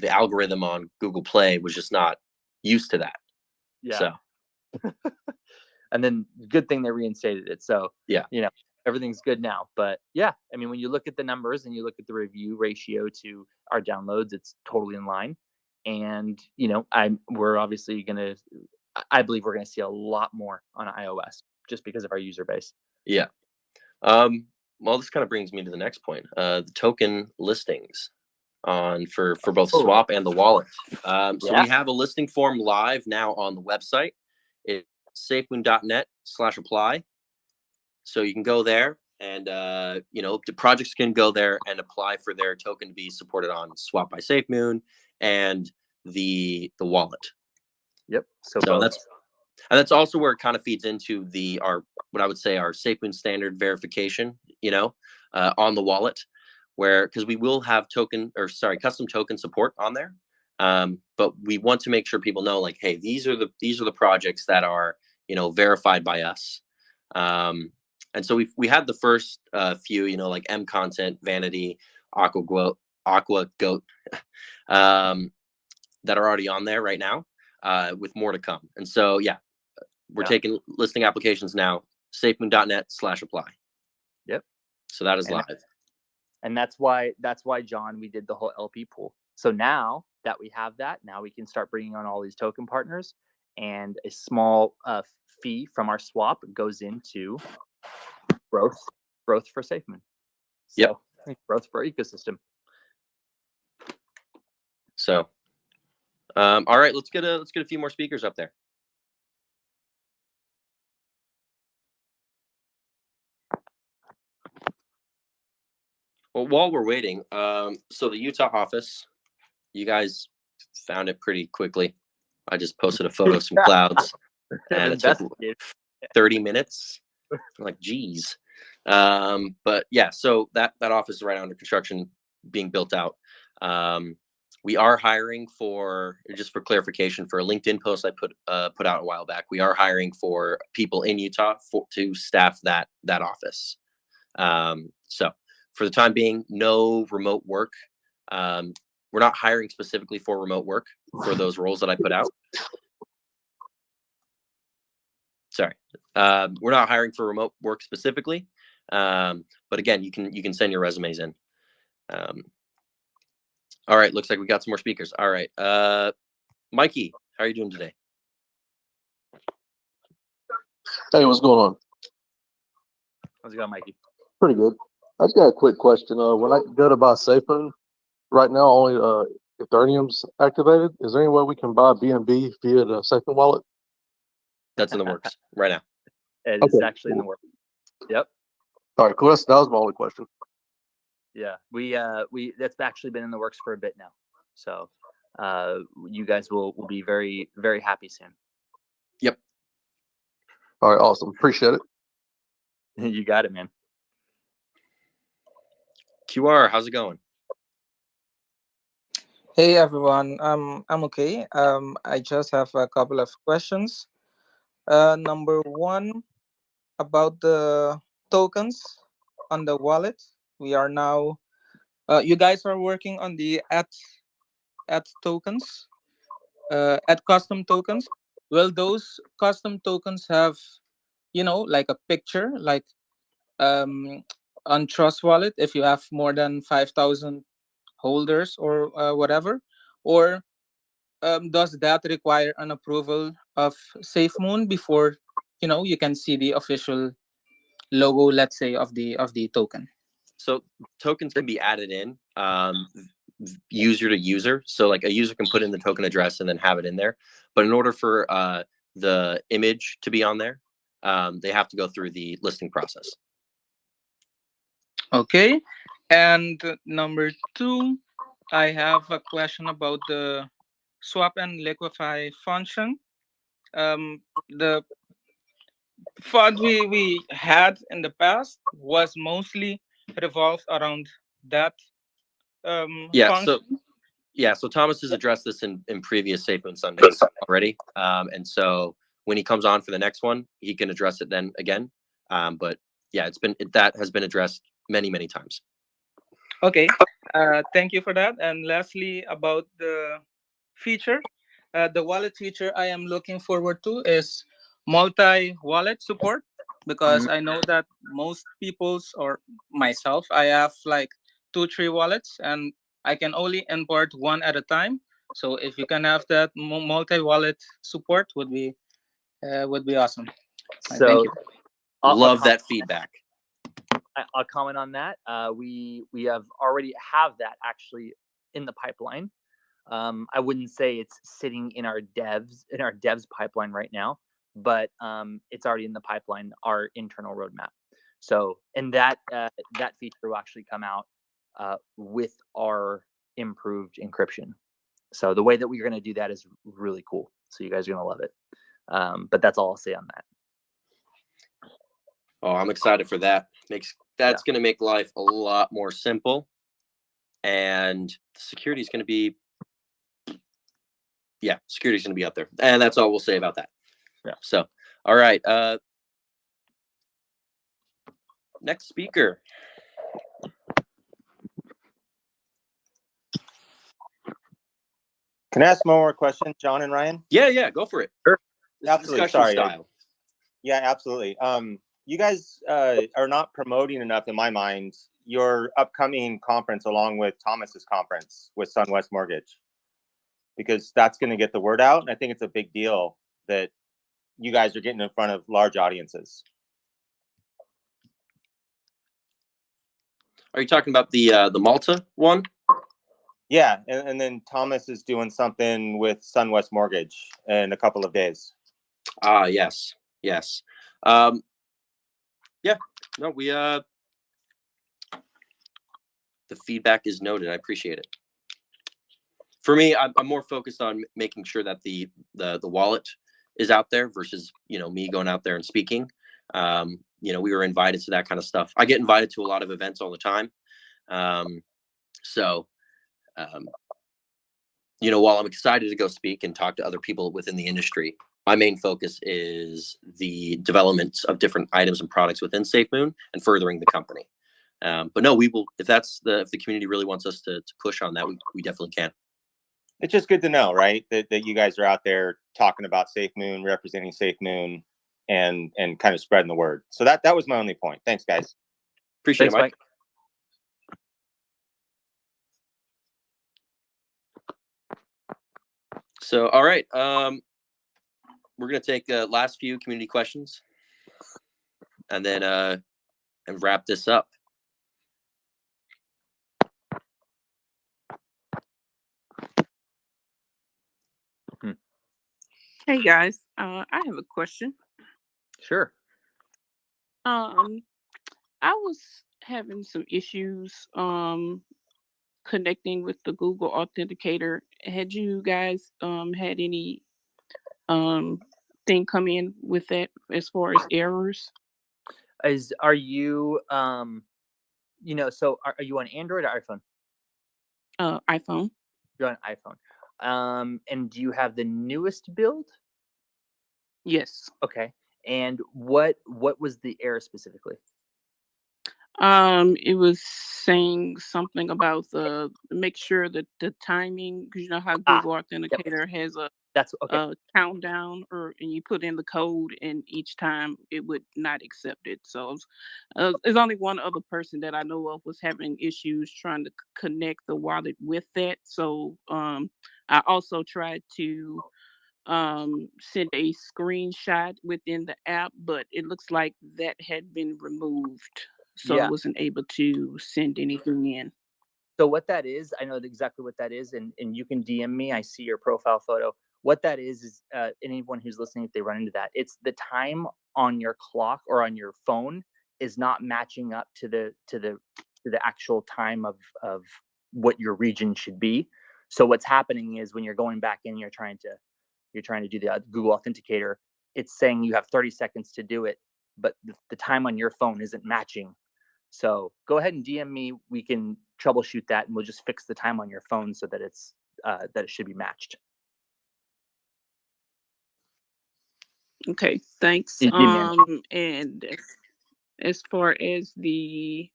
algorithm on Google Play was just not used to that. Yeah. So. And then good thing they reinstated it. So yeah, you know, everything's good now. But yeah, I mean, when you look at the numbers and you look at the review ratio to our downloads, it's totally in line. And you know, we're obviously I believe we're gonna see a lot more on iOS just because of our user base. Yeah. Well, this kind of brings me to the next point. The token listings for both Swap and the wallet. So we have a listing form live now on the website. It's safemoon.net/apply. So you can go there, and you know, the projects can go there and apply for their token to be supported on Swap by Safemoon and the wallet. Yep. So that's also where it kind of feeds into what I would say our Safemoon standard verification, you know, on the wallet, because we will have custom token support on there. But we want to make sure people know, like, hey, these are the projects that are, you know, verified by us. And so we had the first few, you know, like M Content, Vanity, Aqua Goat, that are already on there right now, with more to come. And so we're taking listing applications now. Safemoon.net/apply. Yep. So that is live. And that's why John, we did the whole LP pool. So now that we have that, now we can start bringing on all these token partners, and a small fee from our swap goes into growth for Safemoon. So, growth for our ecosystem. So, all right, let's get a few more speakers up there. Well, while we're waiting, so the Utah office, you guys found it pretty quickly. I just posted a photo of some clouds, and it took 30 minutes. I'm like, geez. But yeah, so that office is right under construction, being built out. We are hiring just for clarification, for a LinkedIn post I put out a while back. We are hiring for people in Utah to staff that office. So for the time being, no remote work. We're not hiring specifically for remote work for those roles that I put out. Sorry. We're not hiring for remote work specifically. But again, you can send your resumes in. All right. Looks like we got some more speakers. All right. Mikey, how are you doing today? Hey, what's going on? How's it going, Mikey? Pretty good. I just got a quick question. When I go to buy Safemoon, right now only Ethereum's activated. Is there any way we can buy BNB via the Safemoon wallet? That's in the works right now. It is actually in the works. Yep. All right, cool. That was my only question. Yeah, we that's actually been in the works for a bit now. So you guys will be very, very happy soon. Yep. All right, awesome. Appreciate it. You got it, man. QR, how's it going? Hey everyone, I'm okay. I just have a couple of questions. Number one, about the tokens on the wallet. We are now, you guys are working on the at tokens, at custom tokens. Will those custom tokens have, like a picture, like on Trust Wallet, if you have more than 5,000 holders or whatever, or does that require an approval of Safemoon before you can see the official logo, let's say, of the token? So tokens can be added in user to user. So like a user can put in the token address and then have it in there. But in order for the image to be on there, they have to go through the listing process. Okay. And number two, I have a question about the swap and liquefy function. The fund we had in the past was mostly revolved around that function. So Thomas has addressed this in previous Safemoon Sundays already. And so when he comes on for the next one, he can address it then again. But yeah, that has been addressed many, many times. Okay, thank you for that. And lastly, about the feature, the wallet feature I am looking forward to is multi-wallet support, because I know that most people's or myself, I have like 2-3 wallets and I can only import one at a time. So if you can have that multi-wallet support, would be awesome. So thank you. Love that feedback. I'll comment on that. We have already have that actually in the pipeline. I wouldn't say it's sitting in our devs pipeline right now, but it's already in the pipeline, our internal roadmap. So, and that feature will actually come out with our improved encryption. So the way that we're going to do that is really cool. So you guys are going to love it. But that's all I'll say on that. Oh, I'm excited for that. That's going to make life a lot more simple, and security is going to be, security is going to be up there, and that's all we'll say about that. Yeah. So, all right. Next speaker. Can I ask one more question, John and Ryan? Yeah, go for it. Sure. Absolutely. Sorry. Style. Yeah, absolutely. You guys are not promoting enough, in my mind, your upcoming conference along with Thomas's conference with SunWest Mortgage, because that's going to get the word out. And I think it's a big deal that you guys are getting in front of large audiences. Are you talking about the Malta one? Yeah, and then Thomas is doing something with SunWest Mortgage in a couple of days. Yes. No, the feedback is noted. I appreciate it. For me, I'm more focused on making sure that the wallet is out there versus, me going out there and speaking. We were invited to that kind of stuff. I get invited to a lot of events all the time. While I'm excited to go speak and talk to other people within the industry, my main focus is the development of different items and products within Safemoon and furthering the company. But no, we will, if the community really wants us to push on that, we definitely can. It's just good to know, right? That you guys are out there talking about Safemoon, representing Safemoon. and kind of spreading the word. So that was my only point. Thanks, guys. Appreciate Thanks, it, Mike. So, all right. We're going to take the last few community questions and then and wrap this up. Hey guys, I have a question. Sure. I was having some issues connecting with the Google Authenticator. Had you guys had any thing come in with that as far as errors? Are you you know, so are you on Android or iPhone? iPhone. You're on iPhone. And do you have the newest build? Yes. Okay. And what was the error specifically? It was saying something about make sure that the timing, because you know how Google Authenticator has a That's okay. countdown, and you put in the code, and each time it would not accept it. So there's only one other person that I know of was having issues trying to connect the wallet with that. So I also tried to send a screenshot within the app, but it looks like that had been removed. So I wasn't able to send anything in. So what that is, I know exactly what that is, and you can DM me. I see your profile photo. What that is anyone who's listening, if they run into that, it's the time on your clock or on your phone is not matching up to the actual time of what your region should be. So what's happening is when you're going back in, you're trying to do the Google Authenticator, it's saying you have 30 seconds to do it, but the time on your phone isn't matching. So go ahead and DM me. We can troubleshoot that, and we'll just fix the time on your phone so that it's that it should be matched. Okay, thanks. Yeah. And as far as the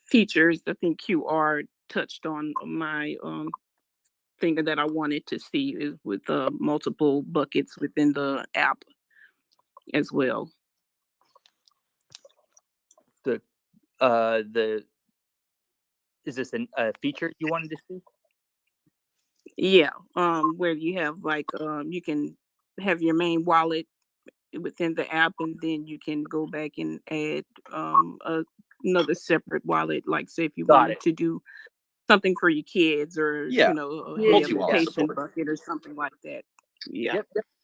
features, I think QR touched on my thing that I wanted to see is with multiple buckets within the app as well. Is this a feature you wanted to see? Yeah, where you have like you can have your main wallet within the app, and then you can go back and add another separate wallet, like say if you wanted to do something for your kids, or you know, a education bucket or something like that. Yeah.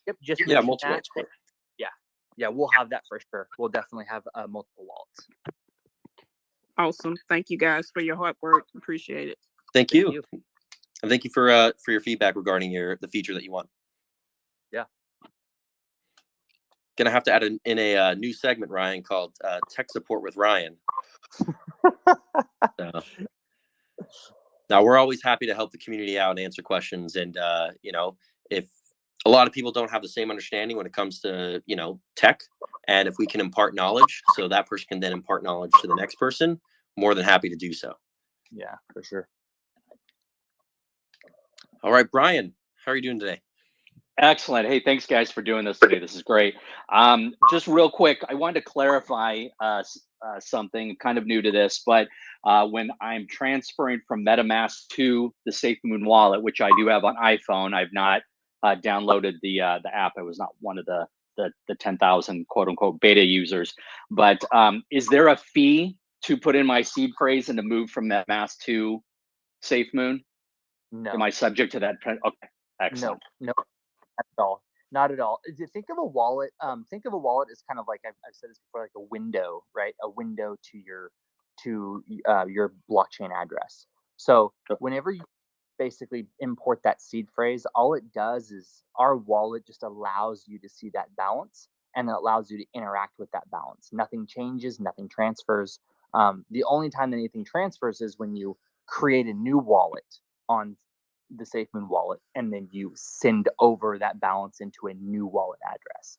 Yep. Just multiple support. Yeah, we'll have that for sure. We'll definitely have multiple wallets. Awesome. Thank you guys for your hard work. Appreciate it. Thank you. And thank you for your feedback regarding the feature that you want. Yeah. Gonna have to add in a new segment, Ryan, called Tech Support with Ryan. Now we're always happy to help the community out and answer questions. And you know, if a lot of people don't have the same understanding when it comes to, you know, tech, and if we can impart knowledge so that person can then impart knowledge to the next person, more than happy to do so. Yeah, for sure. All right, Brian, how are you doing today? Excellent. Hey, thanks guys for doing this today. This is great. Just real quick, I wanted to clarify something kind of new to this, but when I'm transferring from MetaMask to the Safemoon Wallet, which I do have on iPhone, I've not downloaded the app. I was not one of the 10,000 quote unquote beta users. But is there a fee to put in my seed phrase and to move from MetaMask to Safemoon? No. Am I subject to that? Okay, excellent. No, not at all. Not at all. Think of a wallet. Think of a wallet as kind of like I've said this before, like a window, right? A window to your blockchain address. So whenever you basically import that seed phrase, all it does is our wallet just allows you to see that balance, and it allows you to interact with that balance. Nothing changes, nothing transfers. The only time that anything transfers is when you create a new wallet on the Safemoon wallet, and then you send over that balance into a new wallet address.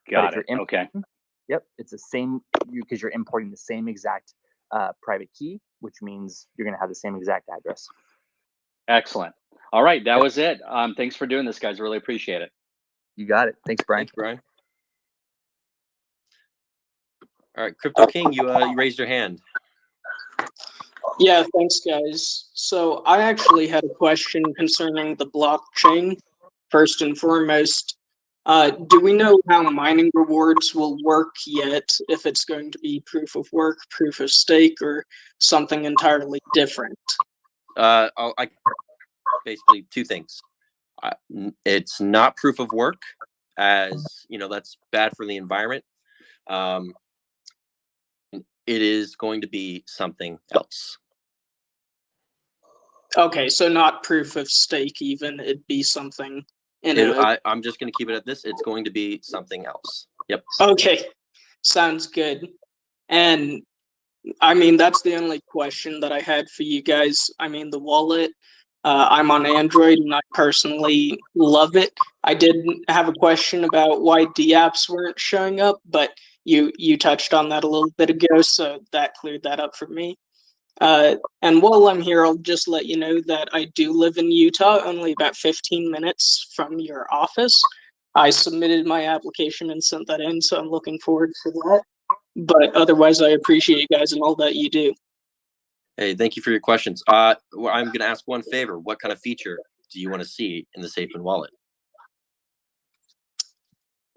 Got it. Okay. Yep, it's the same because you're importing the same exact private key, which means you're going to have the same exact address. Excellent. All right, that was it. Thanks for doing this, guys. Really appreciate it. You got it. Thanks, Brian. Thanks, Brian. All right, Crypto King, you raised your hand. Yeah, thanks, guys. So I actually had a question concerning the blockchain. First and foremost, do we know how mining rewards will work yet? If it's going to be proof of work, proof of stake, or something entirely different? I basically two things. It's not proof of work, as you know, that's bad for the environment. It is going to be something else. Okay, so not proof of stake even, it'd be something in a... I'm just going to keep it at this. It's going to be something else. Yep. Okay, sounds good. And I mean, that's the only question that I had for you guys. I mean, the wallet, I'm on Android and I personally love it. I did have a question about why DApps weren't showing up, but you touched on that a little bit ago, so that cleared that up for me. And while I'm here, I'll just let you know that I do live in Utah, only about 15 minutes from your office. I submitted my application and sent that in, so I'm looking forward to that. But otherwise, I appreciate you guys and all that you do. Hey, thank you for your questions. I'm going to ask one favor. What kind of feature do you want to see in the Safemoon Wallet?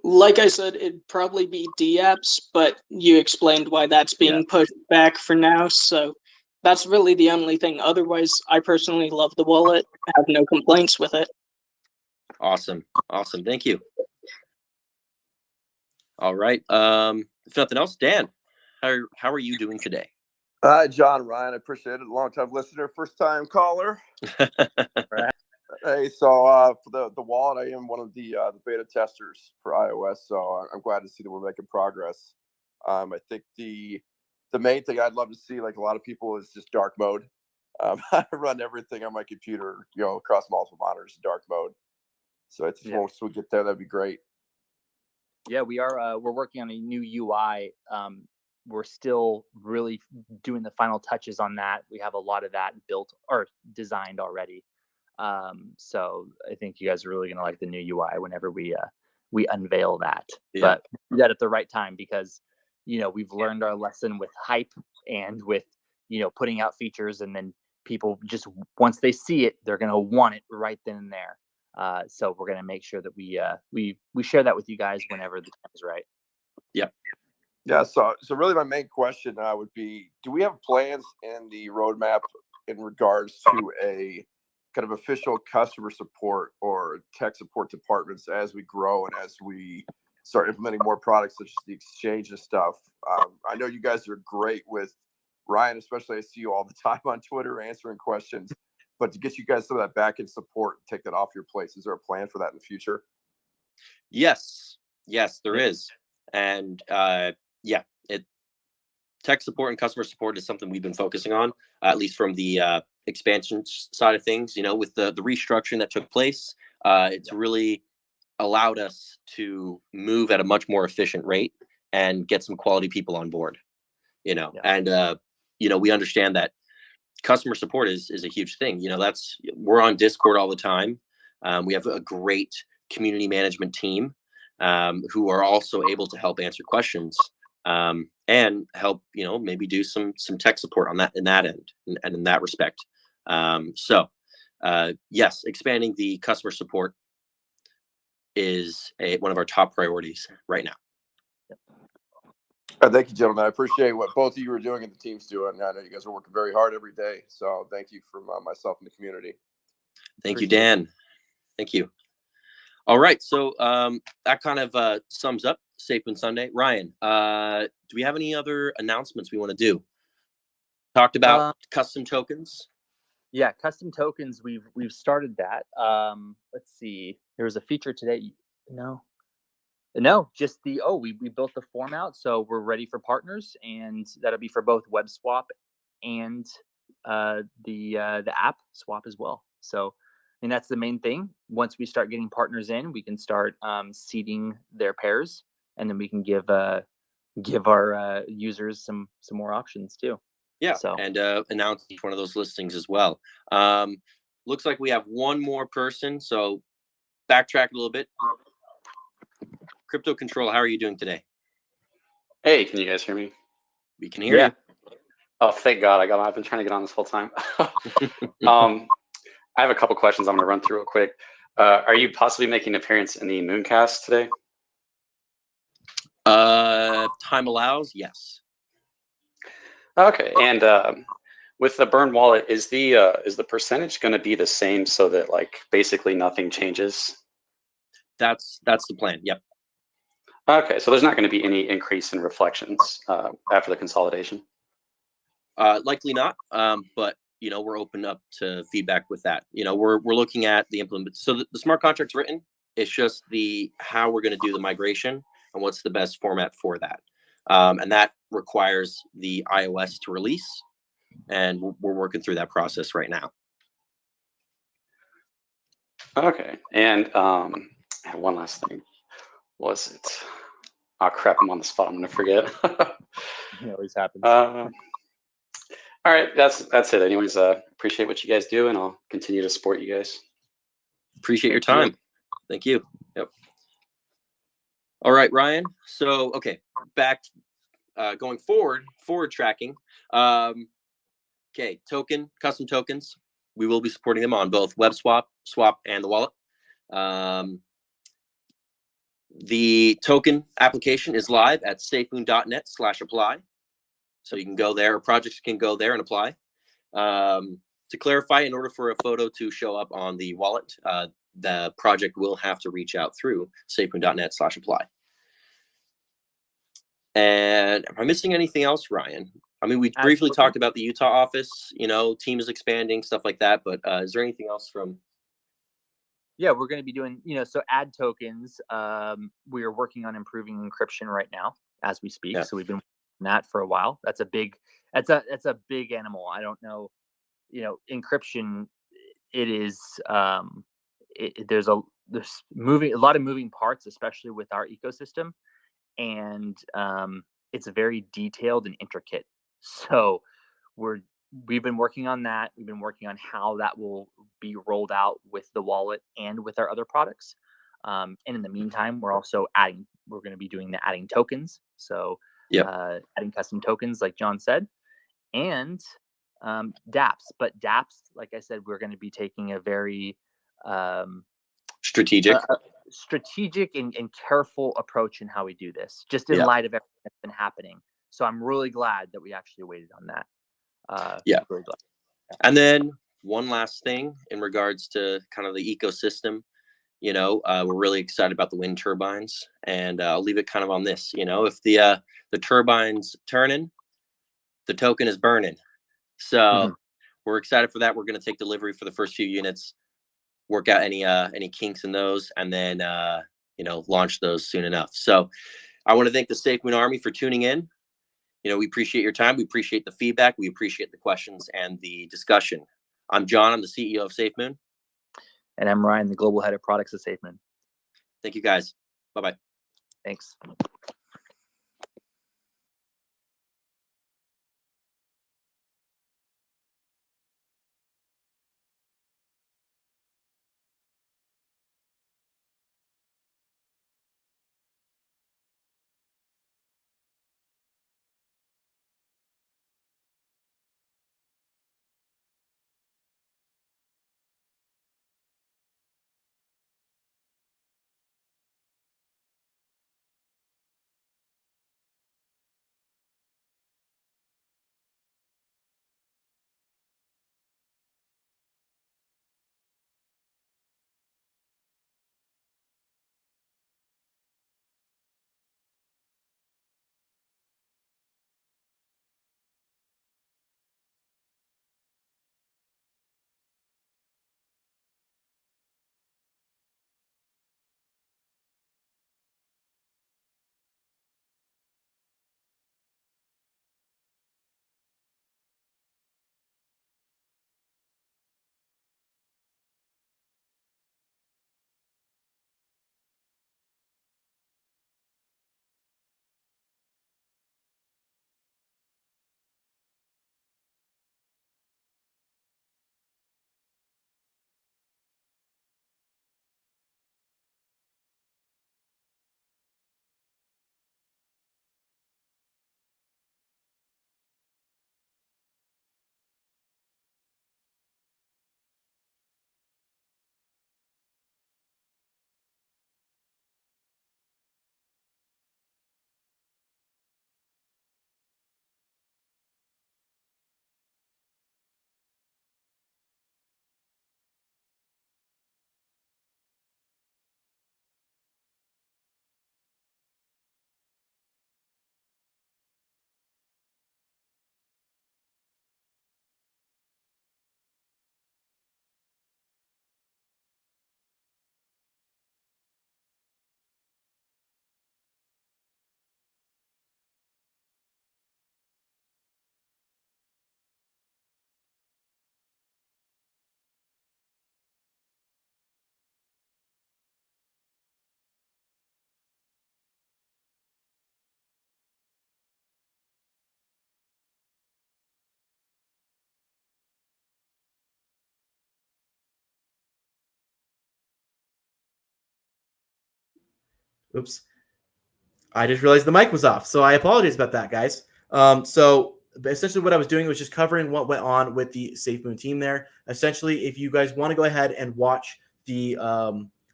Like I said, it'd probably be DApps, but you explained why that's being pushed back for now, so that's really the only thing. Otherwise, I personally love the wallet. I have no complaints with it. Awesome. Awesome. Thank you. All right. If nothing else, Dan, how are you doing today? Hi, John, Ryan. I appreciate it. Long-time listener, first-time caller. Hey, so for the wallet, I am one of the beta testers for iOS, so I'm glad to see that we're making progress. I think the main thing I'd love to see, like a lot of people, is just dark mode. I run everything on my computer, across multiple monitors in dark mode. So I think once we get there, that'd be great. Yeah, we are. We're working on a new UI. We're still really doing the final touches on that. We have a lot of that built or designed already. So I think you guys are really gonna like the new UI whenever we unveil that. Yeah. But do that at the right time, because we've learned our lesson with hype and with putting out features, and then people just once they see it, they're gonna want it right then and there. So we're gonna make sure that we share that with you guys whenever the time is right. Yeah. Yeah. So really, my main question would be: do we have plans in the roadmap in regards to a kind of official customer support or tech support departments as we grow and as we start implementing more products such as the exchange and stuff? I know you guys are great with Ryan, especially. I see you all the time on Twitter answering questions. But to get you guys some of that back-end support and take that off your plate, is there a plan for that in the future? Yes, there is. And tech support and customer support is something we've been focusing on, at least from the expansion side of things. With the restructuring that took place, it's really allowed us to move at a much more efficient rate and get some quality people on board. And we understand that customer support is a huge thing. We're on Discord all the time. We have a great community management team who are also able to help answer questions and help maybe do some tech support on that in that end and in that respect. Yes, expanding the customer support is one of our top priorities right now. Thank you, gentlemen. I appreciate what both of you are doing and the team's doing. I know you guys are working very hard every day. So thank you from myself and the community. Thank you, Dan. Thank you. All right. So that kind of sums up Safemoon Sunday. Ryan, do we have any other announcements we want to do? Talked about custom tokens. Yeah, custom tokens. We've started that. Let's see. There was a feature today. No, just we built the form out, so we're ready for partners, and that'll be for both WebSwap and the app swap as well. So, and that's the main thing. Once we start getting partners in, we can start seeding their pairs, and then we can give our users some more options too. Yeah, and announce each one of those listings as well. Looks like we have one more person, so backtrack a little bit. Crypto Control, how are you doing today? Hey, can you guys hear me? We can hear you. Oh, thank God. I've been trying to get on this whole time. I have a couple questions I'm going to run through real quick. Are you possibly making an appearance in the Mooncast today? Time allows, yes. Okay, and with the burn wallet, is the percentage going to be the same so that like basically nothing changes? That's the plan. Yep. Okay, so there's not going to be any increase in reflections after the consolidation. Likely not, but you know, we're open up to feedback with that. You know, we're looking at the implement. So the smart contract's written. It's just how we're going to do the migration and what's the best format for that. And that requires the iOS to release, and we're working through that process right now. Okay, and one last thing. What was it? Oh crap, I'm on the spot. I'm gonna forget. It always happens. All right, that's it. Anyways, appreciate what you guys do, and I'll continue to support you guys. Appreciate your time. Thank you. Yep. All right, Ryan. So, okay, back going forward tracking. Okay, custom tokens. We will be supporting them on both WebSwap, Swap, and the wallet. The token application is live at safemoon.net/apply. So you can go there, or projects can go there and apply. To clarify, in order for a photo to show up on the wallet, the project will have to reach out through safemoon.net/apply. And am I missing anything else, Ryan? I mean, we briefly talked about the Utah office, you know, team is expanding, stuff like that. But is there anything else from? Yeah, we're going to be doing, you know, so add tokens. We are working on improving encryption right now as we speak. Yeah. So we've been working on that for a while. That's a big animal. I don't know, you know, encryption. It is there's a lot of moving parts, especially with our ecosystem, and it's very detailed and intricate. So we've been working on that. We've been working on how that will be rolled out with the wallet and with our other products. And in the meantime, we're going to be doing the adding tokens. So adding custom tokens, like John said, and dApps. But dApps, like I said, we're going to be taking a very strategic and careful approach in how we do this, just in light of everything that's been happening. So I'm really glad that we actually waited on that. Really glad. And then one last thing in regards to kind of the ecosystem, you know, we're really excited about the wind turbines, and I'll leave it kind of on this. You know, if the turbines turning, the token is burning. So we're excited for that. We're going to take delivery for the first few units, work out any kinks in those, and then you know, launch those soon enough. So I want to thank the Safemoon Army for tuning in. You know, we appreciate your time. We appreciate the feedback. We appreciate the questions and the discussion. I'm John. I'm the CEO of Safemoon. And I'm Ryan, the global head of products at Safemoon. Thank you, guys. Bye-bye. Thanks. Oops. I just realized the mic was off, so I apologize about that, guys. So essentially what I was doing was just covering what went on with the Safemoon team there. Essentially, if you guys want to go ahead and watch the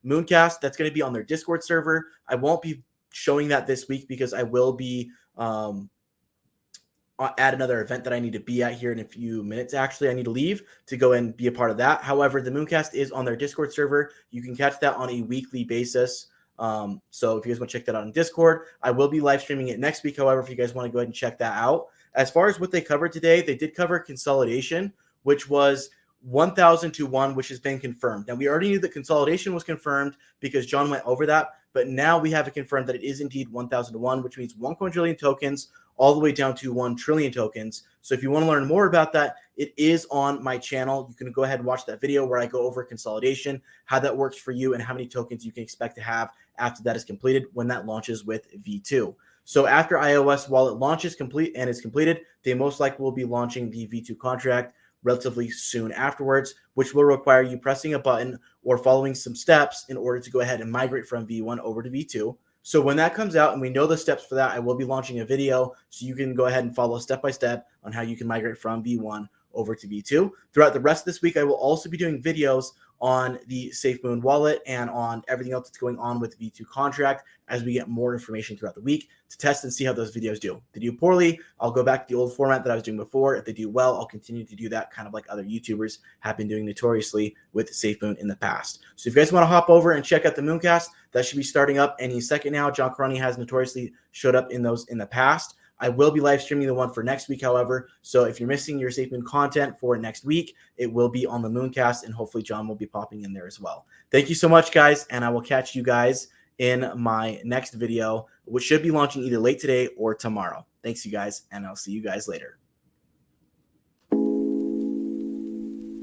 Mooncast, that's going to be on their Discord server. I won't be showing that this week because I will be at another event that I need to be at here in a few minutes. Actually, I need to leave to go and be a part of that. However, the Mooncast is on their Discord server. You can catch that on a weekly basis. So if you guys want to check that out on Discord, I will be live streaming it next week. However, if you guys want to go ahead and check that out. As far as what they covered today, they did cover consolidation, which was 1,000 to 1, which has been confirmed. Now, we already knew that consolidation was confirmed because John went over that, but now we have it confirmed that it is indeed 1,000 to 1, which means 1 quadrillion tokens all the way down to 1 trillion tokens. So if you want to learn more about that, it is on my channel. You can go ahead and watch that video where I go over consolidation, how that works for you, and how many tokens you can expect to have after that is completed when that launches with V2. So after iOS wallet launches is completed, they most likely will be launching the V2 contract relatively soon afterwards, which will require you pressing a button or following some steps in order to go ahead and migrate from V1 over to V2. So when that comes out and we know the steps for that, I will be launching a video so you can go ahead and follow step by step on how you can migrate from V1 over to V2. Throughout the rest of this week, I will also be doing videos on the Safemoon Wallet and on everything else that's going on with the V2 contract as we get more information throughout the week to test and see how those videos do. If they do poorly, I'll go back to the old format that I was doing before. If they do well, I'll continue to do that, kind of like other YouTubers have been doing notoriously with Safemoon in the past. So if you guys want to hop over and check out the Mooncast, that should be starting up any second now. John Karani has notoriously showed up in those in the past. I will be live streaming the one for next week, however. So if you're missing your Safemoon content for next week, it will be on the Mooncast, and hopefully John will be popping in there as well. Thank you so much, guys, and I will catch you guys in my next video, which should be launching either late today or tomorrow. Thanks, you guys, and I'll see you guys later.